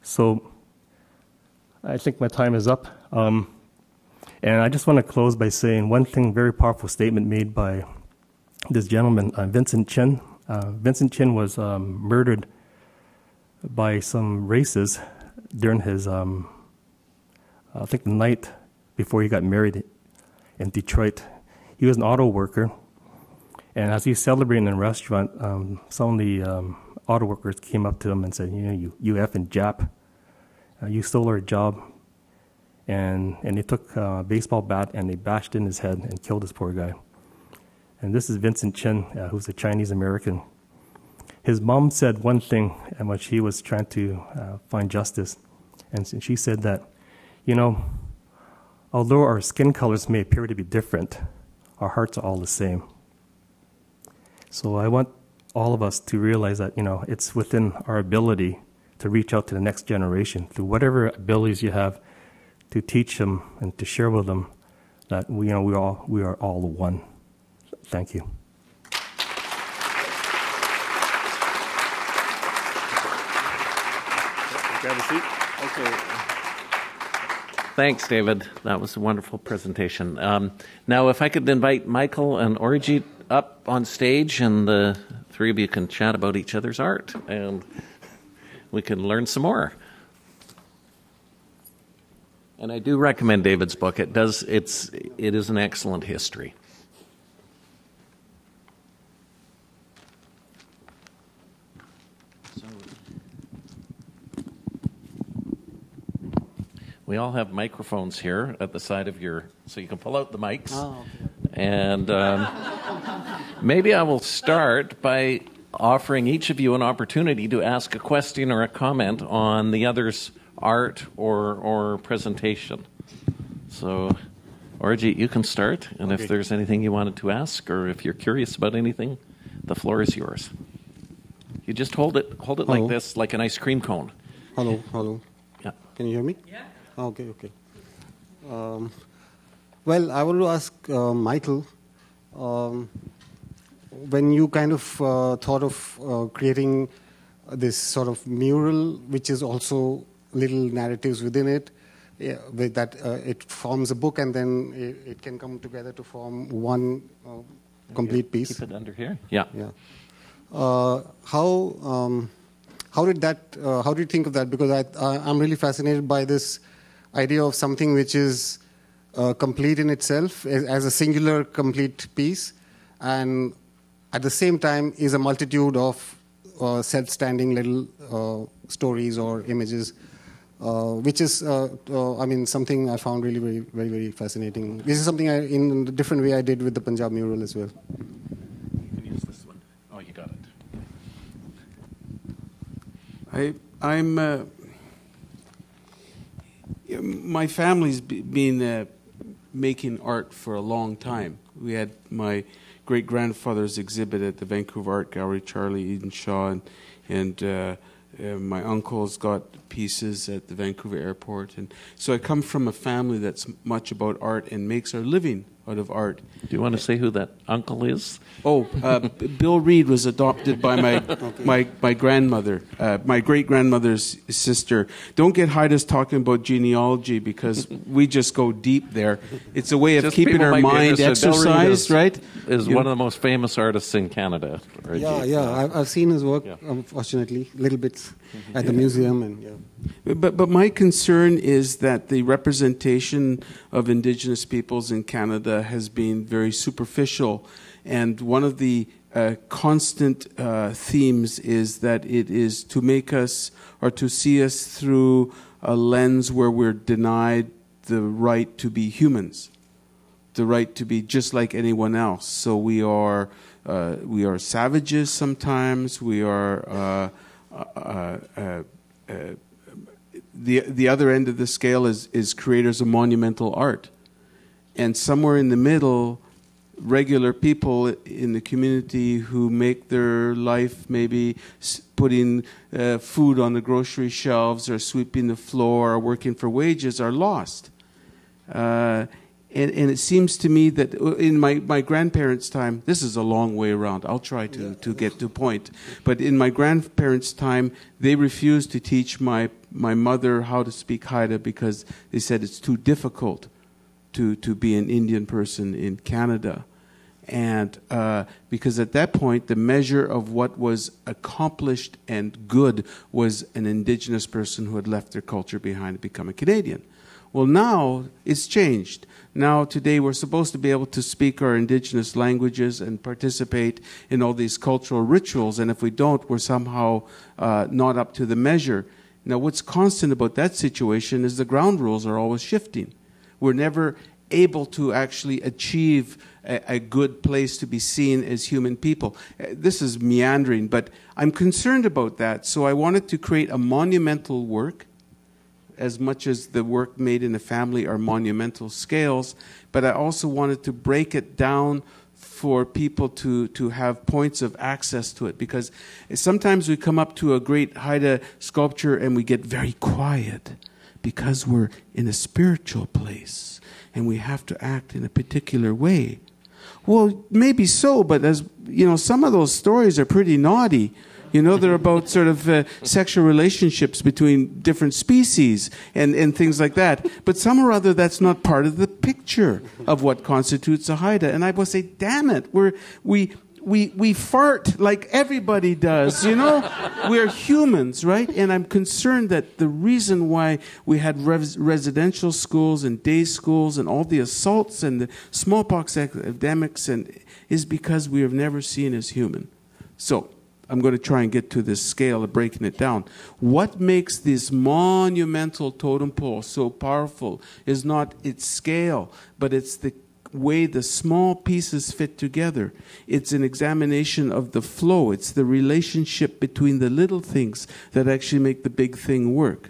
G: So I think my time is up. And I just want to close by saying one thing, very powerful statement made by this gentleman, Vincent Chin. Vincent Chin was murdered by some racists during his, I think the night before he got married in Detroit. He was an auto worker, and as he was celebrating in a restaurant, some of the auto workers came up to him and said, you effing Jap, you stole our job. And they took a baseball bat and they bashed in his head and killed this poor guy. And this is Vincent Chin, who's a Chinese American. His mom said one thing in which he was trying to find justice. And she said that, although our skin colors may appear to be different, our hearts are all the same. So I want all of us to realize that, it's within our ability to reach out to the next generation through whatever abilities you have, to teach them and to share with them that we are all one. Thank you.
D: Grab a seat.
C: Okay. Thanks, David. That was a wonderful presentation. Now, if I could invite Michael and Orijit up on stage, and the three of you can chat about each other's art, and we can learn some more. And I do recommend David's book. It is an excellent history. We all have microphones here at the side of so you can pull out the mics. Oh, okay. And maybe I will start by offering each of you an opportunity to ask a question or a comment on the other's art or presentation. So, Orijit, you can start, and okay. If there's anything you wanted to ask, or if you're curious about anything, the floor is yours. You just hold it hello. Like this, like an ice cream cone.
F: Hello.
C: Yeah.
F: Can you hear me? Yeah. Okay. Well, I want to ask Michael, when you kind of thought of creating this sort of mural, which is also little narratives within it, with that it forms a book, and then it can come together to form one complete piece.
C: Keep it under here. Yeah.
F: How did you think of that? Because I'm really fascinated by this idea of something which is complete in itself as a singular complete piece, and at the same time is a multitude of self-standing little stories or images, which is something I found really very, very, very fascinating. This is something in a different way I did with the Punjab mural as well.
C: You can use this one. Oh, you got it.
D: I'm my family's been making art for a long time. We had my great-grandfather's exhibit at the Vancouver Art Gallery, Charlie Eden Shaw, and my uncle's got pieces at the Vancouver airport. And so I come from a family that's much about art and makes our living out of art.
C: Do you want to say who that uncle is?
D: Oh, Bill Reed was adopted by my grandmother, my great-grandmother's sister. Don't get Haida's talking about genealogy, because we just go deep there. It's a way of just keeping our mind exercised, right?
C: Is one of the most famous artists in Canada.
F: Yeah. I've seen his work, unfortunately, little bits at the museum. And
D: But my concern is that the representation of Indigenous peoples in Canada has been very superficial, and one of the constant themes is that it is to make us or to see us through a lens where we're denied the right to be humans, the right to be just like anyone else. So we are savages sometimes. We are the other end of the scale is creators of monumental art. And somewhere in the middle, regular people in the community who make their life maybe putting food on the grocery shelves or sweeping the floor or working for wages are lost. And it seems to me that in my grandparents' time, this is a long way around. I'll try to get to point. But in my grandparents' time, they refused to teach my mother how to speak Haida because they said it's too difficult to be an Indian person in Canada. And because at that point, the measure of what was accomplished and good was an Indigenous person who had left their culture behind to become a Canadian. Well, now it's changed. Now, today, we're supposed to be able to speak our Indigenous languages and participate in all these cultural rituals, and if we don't, we're somehow not up to the measure. Now, what's constant about that situation is the ground rules are always shifting. We're never able to actually achieve a good place to be seen as human people. This is meandering, but I'm concerned about that, so I wanted to create a monumental work, as much as the work made in the family are monumental scales, but I also wanted to break it down for people to have points of access to it, because sometimes we come up to a great Haida sculpture and we get very quiet because we're in a spiritual place and we have to act in a particular way. Well, maybe so, but as you know, some of those stories are pretty naughty. You know, they're about sort of sexual relationships between different species and things like that. But somehow or other, that's not part of the picture of what constitutes a Haida. And I will say, damn it, we fart like everybody does, you know? We're humans, right? And I'm concerned that the reason why we had residential schools and day schools and all the assaults and the smallpox epidemics is because we have never seen as human. So I'm going to try and get to this scale of breaking it down. What makes this monumental totem pole so powerful is not its scale, but it's the way the small pieces fit together. It's an examination of the flow. It's the relationship between the little things that actually make the big thing work.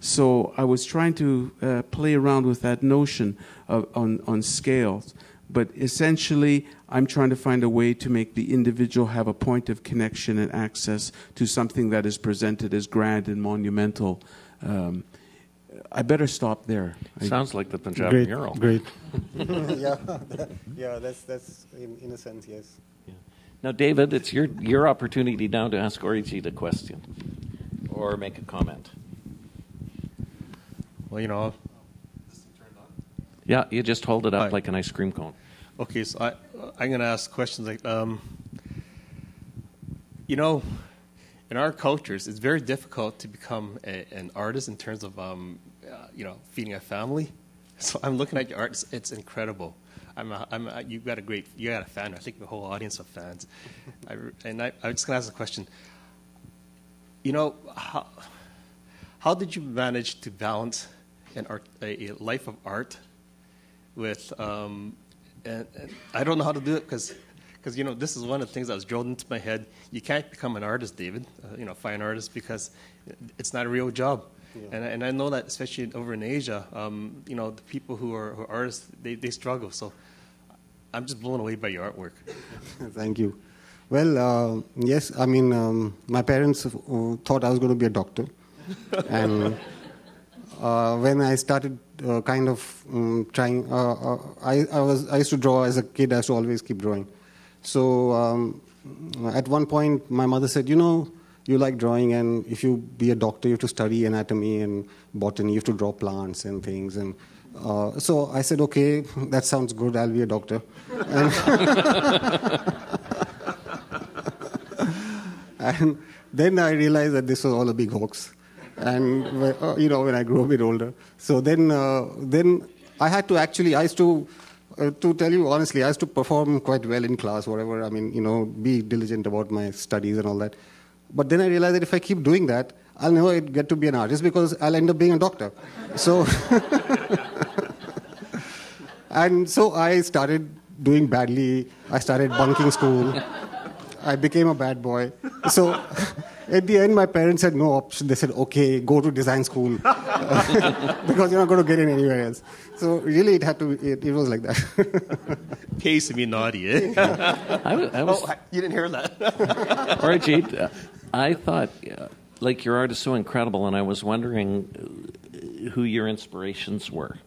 D: So I was trying to play around with that notion on scales. But essentially, I'm trying to find a way to make the individual have a point of connection and access to something that is presented as grand and monumental. I better stop there.
C: Sounds like the Punjab mural.
F: Great. yeah, that's in a sense, yes.
C: Yeah. Now, David, it's your opportunity now to ask Orijit a question or make a comment.
G: Well, you know.
C: Yeah, you just hold it up like an ice cream cone.
G: Okay, so I'm going to ask questions like, you know, in our cultures, it's very difficult to become an artist in terms of, you know, feeding a family. So I'm looking at your art; it's incredible. You got a fan. I think the whole audience of fans. I'm just going to ask a question. You know, how did you manage to balance a life of art with, and I don't know how to do it because you know, this is one of the things that was drilled into my head. You can't become an artist, David, you know, fine artist, because it's not a real job. Yeah. And I know that especially over in Asia, you know, the people who are artists, they struggle. So I'm just blown away by your artwork.
F: Thank you. Well, yes, I mean, my parents thought I was going to be a doctor. And when I started kind of trying, I used to draw as a kid. I used to always keep drawing. So at one point, my mother said, you know, you like drawing, and if you be a doctor, you have to study anatomy and botany. You have to draw plants and things. And so I said, okay, that sounds good. I'll be a doctor. And then I realized that this was all a big hoax. And you know, when I grew a bit older, so then I had to actually, I used to tell you honestly, I used to perform quite well in class, whatever. I mean, you know, be diligent about my studies and all that. But then I realized that if I keep doing that, I'll never get to be an artist because I'll end up being a doctor. So, and so I started doing badly. I started bunking school. I became a bad boy. So at the end, my parents had no option. They said, okay, go to design school because you're not going to get in anywhere else. So really, it was like that.
G: Pays to be naughty, eh? You didn't hear that.
C: Orijit, I thought, like, your art is so incredible, and I was wondering who your inspirations were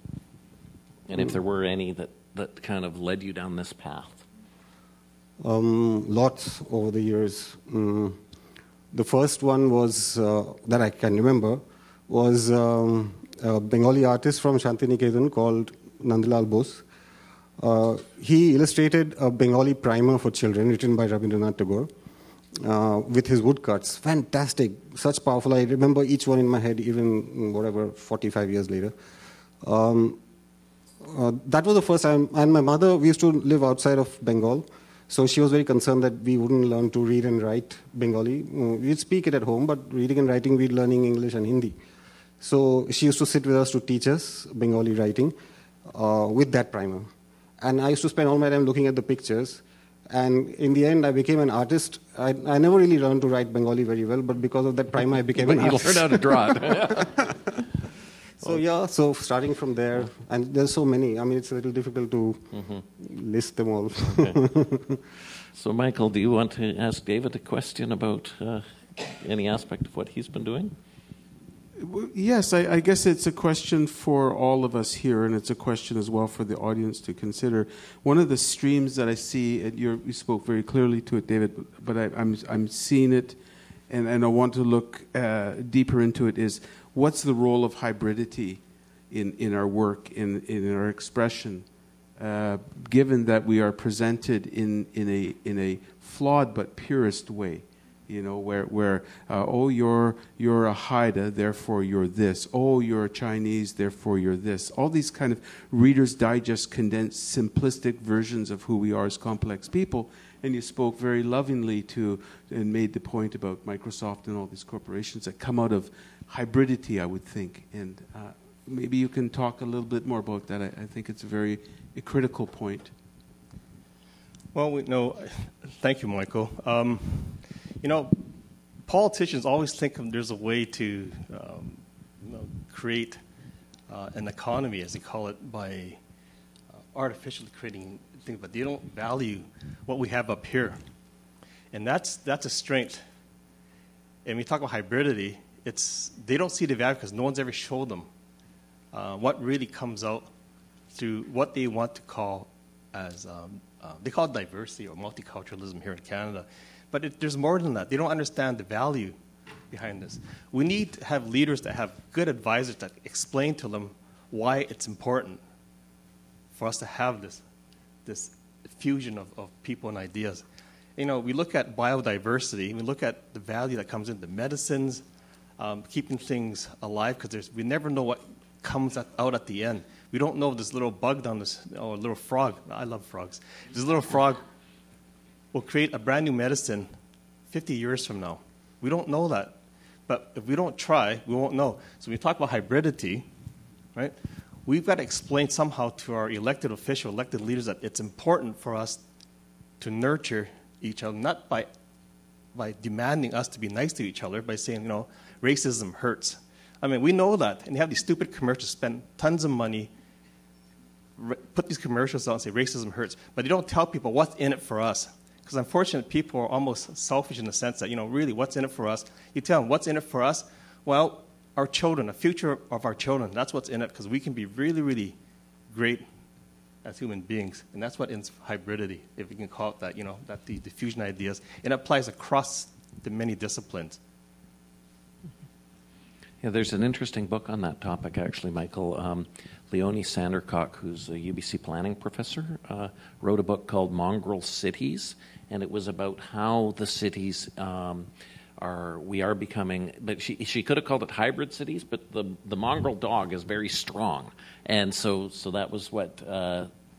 C: And if there were any that kind of led you down this path?
F: Lots over the years. The first one was, that I can remember, was a Bengali artist from Shantiniketan called Nandalal Bose. He illustrated a Bengali primer for children written by Rabindranath Tagore with his woodcuts. Fantastic, such powerful. I remember each one in my head, even 45 years later. That was the first time. And my mother, we used to live outside of Bengal, so she was very concerned that we wouldn't learn to read and write Bengali. We'd speak it at home, but reading and writing, we'd learning English and Hindi. So she used to sit with us to teach us Bengali writing with that primer. And I used to spend all my time looking at the pictures. And in the end, I became an artist. I never really learned to write Bengali very well, but because of that primer, I became an artist.
C: You learned how to draw it.
F: So starting from there, and there's so many. I mean, it's a little difficult to list them all.
C: Okay. So, Michael, do you want to ask David a question about any aspect of what he's been doing?
D: Yes, I guess it's a question for all of us here, and it's a question as well for the audience to consider. One of the streams that I see, and you spoke very clearly to it, David, but I'm seeing it, and I want to look deeper into it, is what's the role of hybridity in our work, in our expression, given that we are presented in a flawed but purist way? You know, where you're a Haida, therefore you're this. Oh, you're a Chinese, therefore you're this. All these kind of Reader's Digest condensed simplistic versions of who we are as complex people. And you spoke very lovingly to and made the point about Microsoft and all these corporations that come out of hybridity, I would think. And maybe you can talk a little bit more about that. I think it's a critical point.
G: Well, thank you, Michael. Politicians always think there's a way to create an economy, as they call it, by artificially creating things, but they don't value what we have up here. And that's a strength. And when we talk about hybridity, they don't see the value because no one's ever showed them what really comes out through what they want to call as, they call it diversity or multiculturalism here in Canada. But there's more than that. They don't understand the value behind this. We need to have leaders that have good advisors that explain to them why it's important for us to have this fusion of people and ideas. We look at biodiversity. We look at the value that comes into medicines, keeping things alive, because we never know what comes out at the end. We don't know if this little bug down this, or a little frog. I love frogs. This little frog will create a brand new medicine 50 years from now. We don't know that. But if we don't try, we won't know. So when we talk about hybridity, right, we've got to explain somehow to our elected officials, elected leaders, that it's important for us to nurture each other, not by demanding us to be nice to each other, by saying, racism hurts. I mean, we know that. And they have these stupid commercials, spend tons of money, put these commercials out and say racism hurts. But they don't tell people what's in it for us. Because unfortunately, people are almost selfish in the sense that, really, what's in it for us? You tell them, what's in it for us? Well, our children, the future of our children, that's what's in it, because we can be really, really great as human beings. And that's what ends hybridity, if we can call it that, that the fusion ideas. And it applies across the many disciplines.
C: Yeah, there's an interesting book on that topic, actually, Michael. Leonie Sandercock, who's a UBC planning professor, wrote a book called Mongrel Cities, and it was about how the cities we are becoming. But she could have called it hybrid cities, but the mongrel dog is very strong, and so that was what.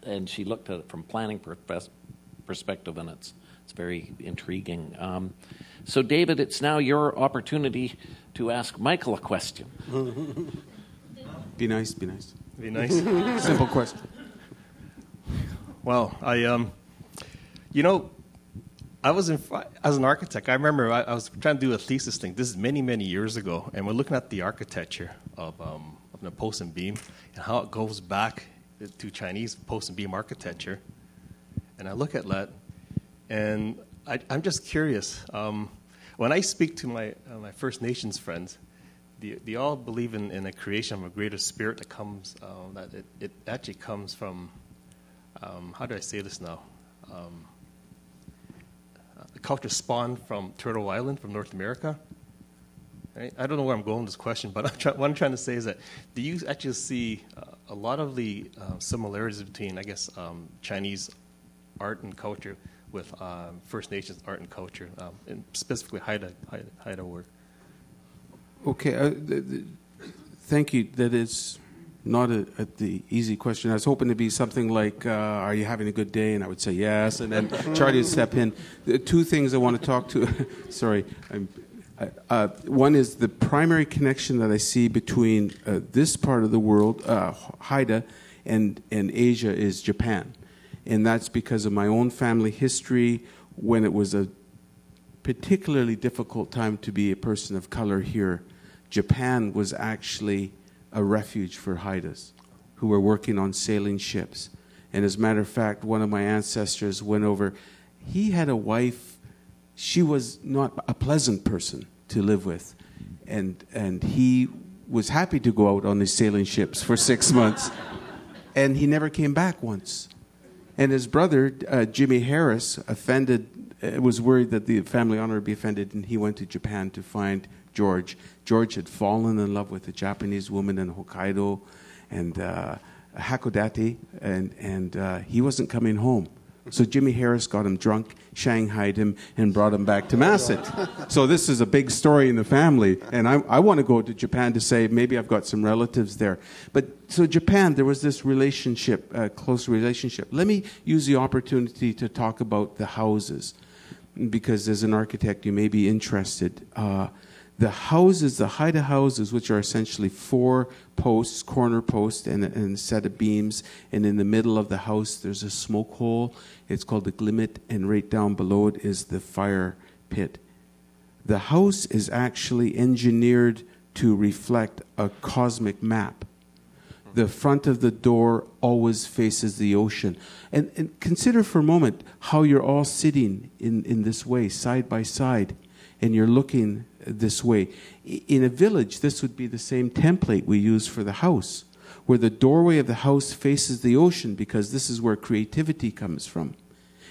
C: And she looked at it from planning perspective, and it's very intriguing. So, David, it's now your opportunity to ask Michael a question.
D: Be nice. Be nice.
G: Be nice.
D: Simple question.
G: Well, I was as an architect. I remember I was trying to do a thesis thing. This is many, many years ago, and we're looking at the architecture of the post and beam and how it goes back to Chinese post and beam architecture. And I look at that, and I'm just curious. When I speak to my First Nations friends, they all believe in a creation of a greater spirit that comes, that it actually comes from, how do I say this now? The culture spawned from Turtle Island, from North America. Right? I don't know where I'm going with this question, but what I'm trying to say is that do you actually see a lot of the similarities between, I guess, Chinese art and culture with First Nations art and culture, and specifically Haida work?
D: Okay, thank you. That is not the easy question. I was hoping to be something like, are you having a good day? And I would say yes, and then Charlie would step in. The two things I want to talk to, sorry, one is the primary connection that I see between this part of the world, Haida, and Asia is Japan. And that's because of my own family history when it was a particularly difficult time to be a person of color here. Japan was actually a refuge for Haidas who were working on sailing ships. And as a matter of fact, one of my ancestors went over. He had a wife. She was not a pleasant person to live with. And he was happy to go out on these sailing ships for 6 months. And he never came back once. And his brother, Jimmy Harris, was worried that the family honor would be offended, and he went to Japan to find George. George had fallen in love with a Japanese woman in Hokkaido and Hakodate, and he wasn't coming home. So Jimmy Harris got him drunk, shanghaied him, and brought him back to Masset. So this is a big story in the family, and I want to go to Japan to say maybe I've got some relatives there. But so Japan, there was this relationship, close relationship. Let me use the opportunity to talk about the houses, because as an architect you may be interested. The houses, the Haida houses, which are essentially 4 posts, corner posts, and a set of beams, and in the middle of the house there's a smoke hole. It's called the glimmet, and right down below it is the fire pit. The house is actually engineered to reflect a cosmic map. The front of the door always faces the ocean. And consider for a moment how you're all sitting in this way, side by side, and you're looking this way. In a village, this would be the same template we use for the house, where the doorway of the house faces the ocean, because this is where creativity comes from.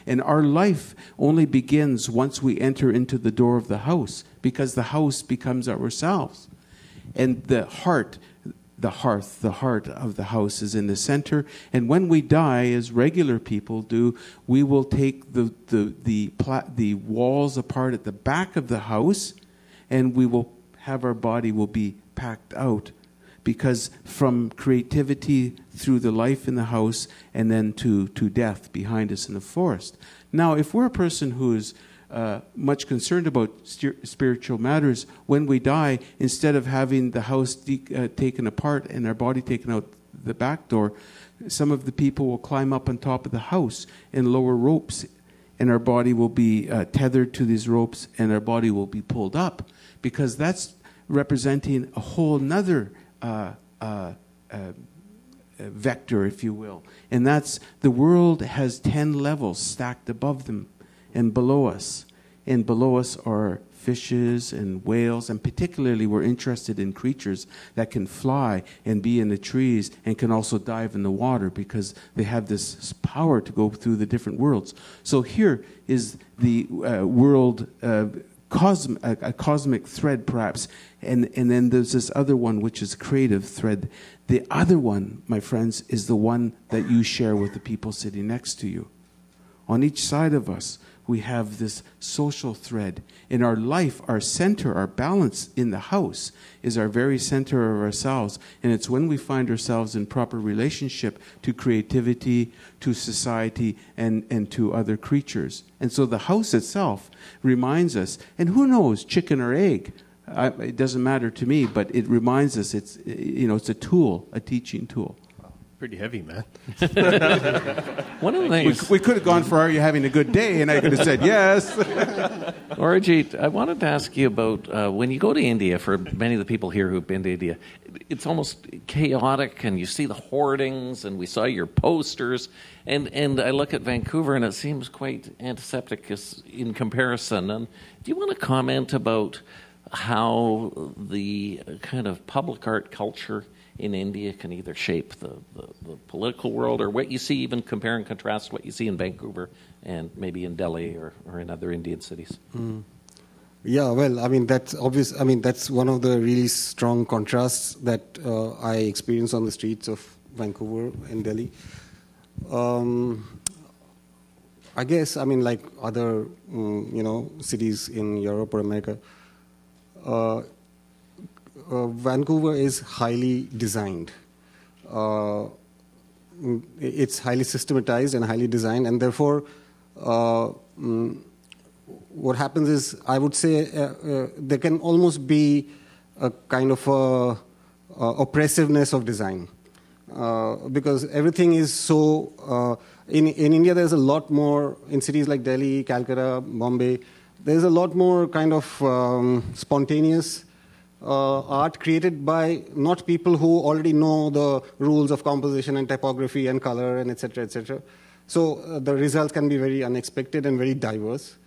D: And our life only begins once we enter into the door of the house, because the house becomes ourselves. And the heart of the house is in the center. And when we die, as regular people do, we will take the walls apart at the back of the house, and we will have our body will be packed out, because from creativity through the life in the house and then to death behind us in the forest. Now, if we're a person who is much concerned about spiritual matters, when we die, instead of having the house taken apart and our body taken out the back door, some of the people will climb up on top of the house and lower ropes, and our body will be tethered to these ropes, and our body will be pulled up, because that's representing a whole nother vector, if you will. And that's the world has 10 levels stacked above them and below us. And below us are fishes and whales, and particularly we're interested in creatures that can fly and be in the trees and can also dive in the water, because they have this power to go through the different worlds. So here is the world, a cosmic thread perhaps, and then there's this other one which is creative thread. The other one, my friends, is the one that you share with the people sitting next to you. On each side of us, we have this social thread. In our life, our center, our balance in the house is our very center of ourselves. And it's when we find ourselves in proper relationship to creativity, to society, and to other creatures. And so the house itself reminds us, and who knows, chicken or egg, it doesn't matter to me, but it reminds us it's a tool, a teaching tool.
G: Pretty heavy, man.
C: One of the things
D: we could have gone for, are you having a good day? And I could have said yes.
C: Orijit, I wanted to ask you about when you go to India, for many of the people here who've been to India, it's almost chaotic, and you see the hoardings, and we saw your posters, and I look at Vancouver, and it seems quite antiseptic in comparison. And do you want to comment about how the kind of public art culture in India can either shape the political world, or what you see, even compare and contrast what you see in Vancouver and maybe in Delhi or in other Indian cities.
F: Yeah, well, I mean, that's obvious. I mean, that's one of the really strong contrasts that I experience on the streets of Vancouver and Delhi. I guess, I mean, like other, cities in Europe or America, Vancouver is highly designed. It's highly systematized and highly designed, and therefore, what happens is, I would say, there can almost be a kind of oppressiveness of design, because everything is so. In India, there's a lot more, in cities like Delhi, Calcutta, Bombay, there's a lot more kind of spontaneous art created by not people who already know the rules of composition and typography and color and et cetera, et cetera. So the results can be very unexpected and very diverse.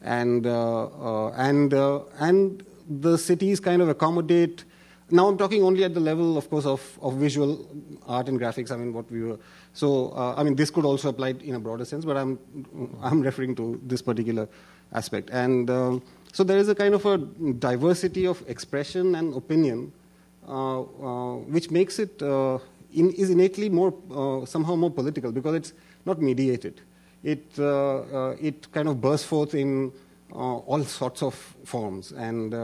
F: And the cities kind of accommodate. Now I'm talking only at the level, of course, of visual art and graphics. I mean, what we were. So I mean, this could also apply in a broader sense, but I'm referring to this particular aspect. And so there is a kind of a diversity of expression and opinion, which makes it is innately more somehow more political, because it's not mediated. It kind of bursts forth in all sorts of forms, and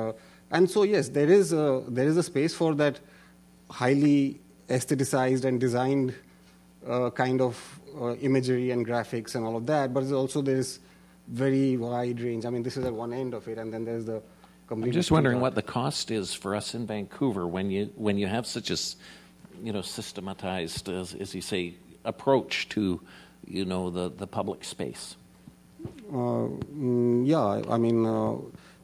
F: so yes, there is a space for that highly aestheticized and designed kind of imagery and graphics and all of that. But also there is very wide range. I mean, this is at one end of it, and then there's the complete.
C: I'm just wondering what the cost is for us in Vancouver when you have such a systematized, as you say, approach to the public space.
F: Yeah, I mean,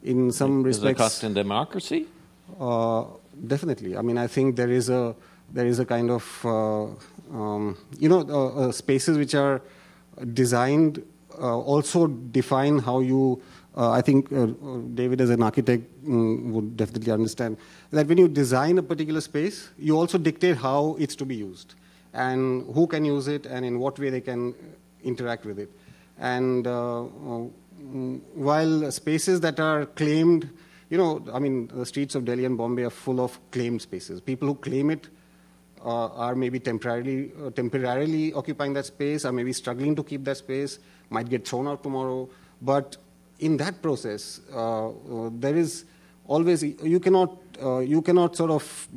F: in some respects,
C: is it a cost in democracy?
F: Definitely. I mean, I think there is a kind of spaces which are designed also define how you. I think David, as an architect, would definitely understand that when you design a particular space, you also dictate how it's to be used, and who can use it, and in what way they can interact with it. And while spaces that are claimed, I mean, the streets of Delhi and Bombay are full of claimed spaces. People who claim it are maybe temporarily occupying that space, or maybe struggling to keep that space, might get thrown out tomorrow. But in that process, there is always, you cannot sort of,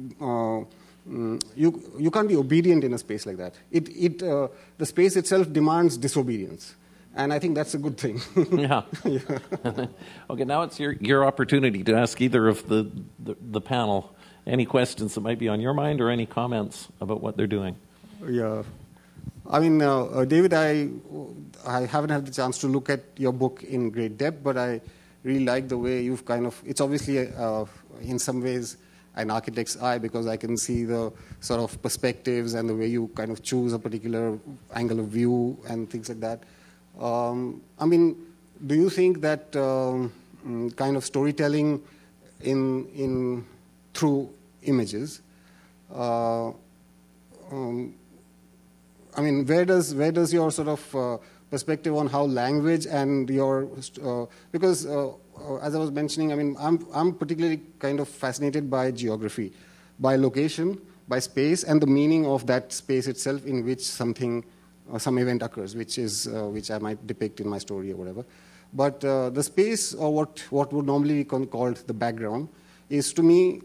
F: you can't be obedient in a space like that. The space itself demands disobedience. And I think that's a good thing.
C: Yeah. Okay, now it's your opportunity to ask either of the panel any questions that might be on your mind, or any comments about what they're doing.
F: Yeah. I mean, David, I haven't had the chance to look at your book in great depth, but I really like the way you've kind of, it's obviously in some ways an architect's eye, because I can see the sort of perspectives and the way you kind of choose a particular angle of view and things like that. I mean, do you think that kind of storytelling in through images? I mean, where does your sort of perspective on how language and your because as I was mentioning, I mean, I'm particularly kind of fascinated by geography, by location, by space, and the meaning of that space itself in which something. Some event occurs, which I might depict in my story or whatever. But the space, or what would normally be called the background, is to me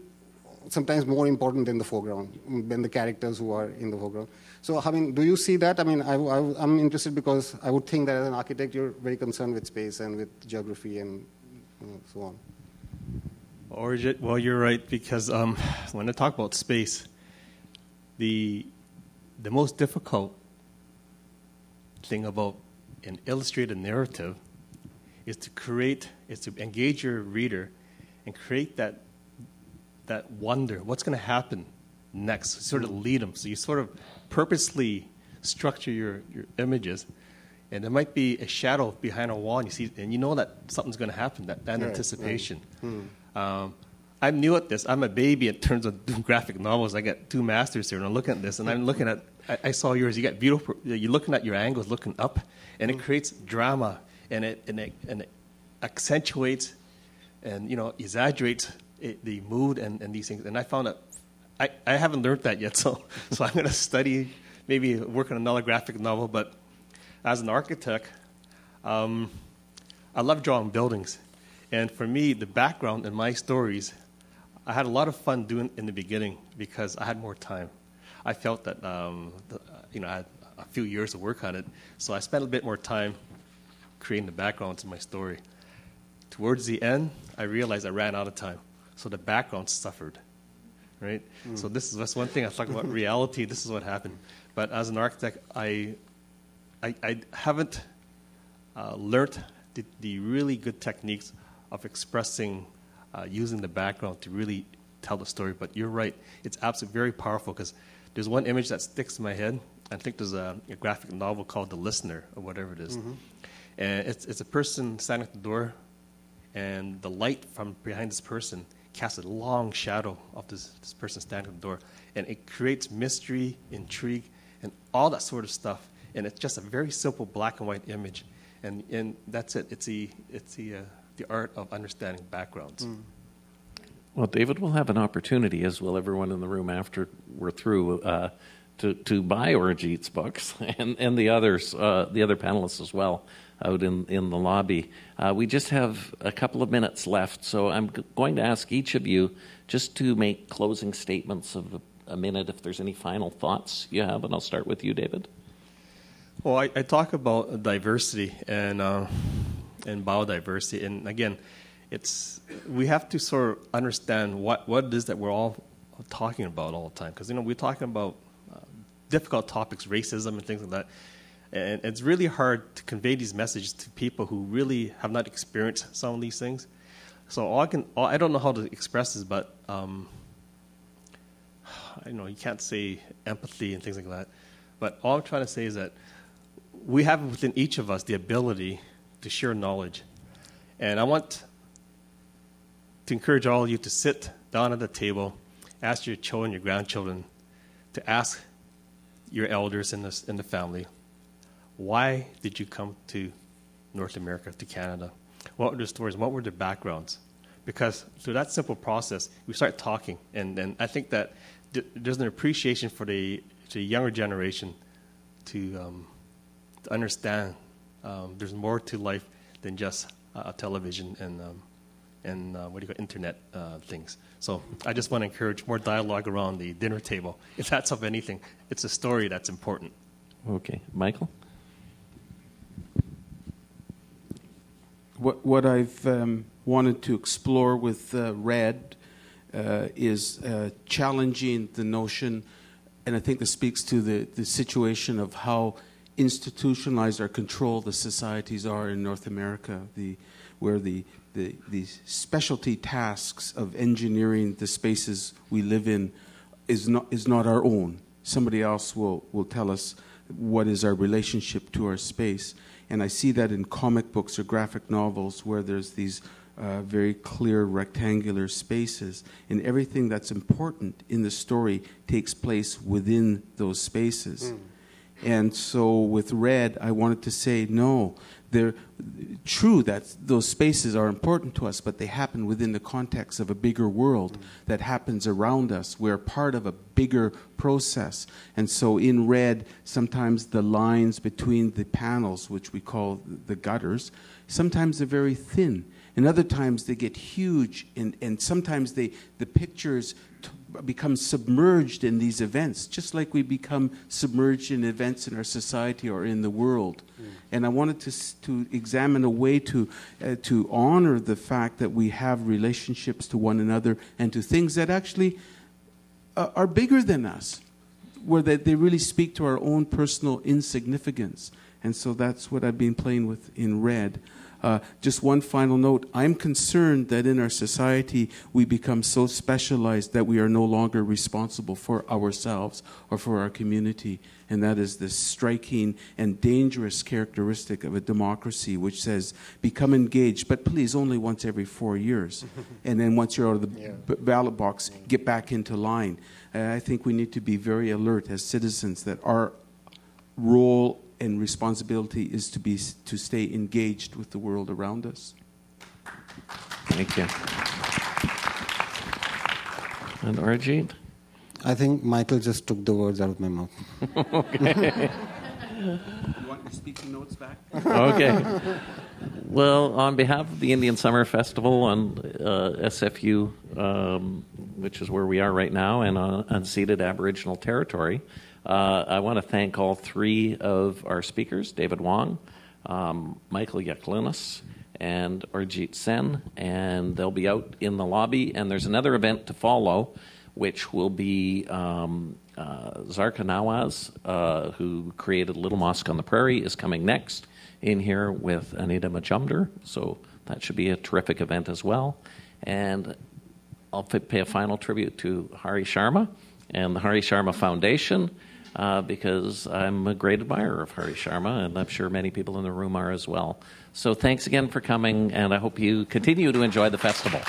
F: sometimes more important than the foreground, than the characters who are in the foreground. So, I mean, do you see that? I mean, I'm interested because I would think that as an architect you're very concerned with space and with geography and so on.
G: Orijit, well, you're right, because when I talk about space, the most difficult thing about an illustrated narrative is to engage your reader and create that wonder. What's going to happen next? Sort of lead them. So you sort of purposely structure your images, and there might be a shadow behind a wall, and you know that something's going to happen. That anticipation. I'm new at this. I'm a baby in terms of doing graphic novels. I got 2 masters here, and I'm looking at this, and I'm looking at. I saw yours. You got beautiful. You're looking at your angles, looking up, and it creates drama, and it accentuates, and exaggerates the mood and these things. And I found that I haven't learned that yet, so I'm going to study, maybe work on another graphic novel. But as an architect, I love drawing buildings, and for me, the background in my stories, I had a lot of fun doing in the beginning because I had more time. I felt that I had a few years to work on it, so I spent a bit more time creating the backgrounds in my story. Towards the end, I realized I ran out of time, so the background suffered, right? So that's one thing I talk about reality. This is what happened. But as an architect, I haven't learned the really good techniques of expressing, using the background to really tell the story. But you're right; it's absolutely very powerful because there's one image that sticks in my head. I think there's a graphic novel called The Listener, or whatever it is. And it's a person standing at the door, and the light from behind this person casts a long shadow of this person standing at the door. And it creates mystery, intrigue, and all that sort of stuff. And it's just a very simple black and white image. And that's it. It's the art of understanding backgrounds.
C: Well, David will have an opportunity, as will everyone in the room after we're through, to buy Orijit's books and the others, the other panelists as well, out in the lobby. We just have a couple of minutes left, so I'm going to ask each of you just to make closing statements of a minute if there's any final thoughts you have, and I'll start with you, David.
G: Well, I talk about diversity and biodiversity, and again, we have to sort of understand what it is that we're all talking about all the time, because we're talking about difficult topics, racism and things like that, and it's really hard to convey these messages to people who really have not experienced some of these things. So I don't know how to express this, but you can't say empathy and things like that. But all I'm trying to say is that we have within each of us the ability to share knowledge, and I want to encourage all of you to sit down at the table, ask your children, your grandchildren, to ask your elders in the family, why did you come to North America, to Canada? What were their stories? What were their backgrounds? Because through that simple process, we start talking, and I think that there's an appreciation for the younger generation to understand there's more to life than just television and internet things. So I just want to encourage more dialogue around the dinner table. If that's of anything, it's a story that's important.
C: Okay. Michael?
D: What I've wanted to explore with Red is challenging the notion, and I think this speaks to the situation of how institutionalized or controlled the societies are in North America, where the specialty tasks of engineering the spaces we live in is not our own. Somebody else will tell us what is our relationship to our space. And I see that in comic books or graphic novels where there's these very clear rectangular spaces, and everything that's important in the story takes place within those spaces. And so with Red, I wanted to say, no, they're true that those spaces are important to us, but they happen within the context of a bigger world that happens around us. We're part of a bigger process. And so in Red, sometimes the lines between the panels, which we call the gutters, sometimes they're very thin. And other times they get huge, and sometimes the pictures become submerged in these events, just like we become submerged in events in our society or in the world. And I wanted to examine a way to honor the fact that we have relationships to one another and to things that actually are bigger than us, where they really speak to our own personal insignificance. And so that's what I've been playing with in Red. Just one final note. I'm concerned that in our society we become so specialized that we are no longer responsible for ourselves or for our community. And that is the striking and dangerous characteristic of a democracy, which says, become engaged, but please only once every 4 years. And then once you're out of the ballot box, get back into line. I think we need to be very alert as citizens that our role and responsibility is to stay engaged with the world around us.
C: Thank you. And Orijit?
F: I think Michael just took the words out of my mouth.
C: Okay.
D: You want your speaking notes back?
C: Okay. Well, on behalf of the Indian Summer Festival on SFU, which is where we are right now, and on unceded Aboriginal territory, I want to thank all three of our speakers, David Wong, Michael Yahgulanaas, and Orijit Sen, and they'll be out in the lobby. And there's another event to follow, which will be Zarka Nawaz, who created Little Mosque on the Prairie, is coming next in here with Anita Majumder. So that should be a terrific event as well. And I'll pay a final tribute to Hari Sharma and the Hari Sharma Foundation, because I'm a great admirer of Hari Sharma, and I'm sure many people in the room are as well. So thanks again for coming, and I hope you continue to enjoy the festival.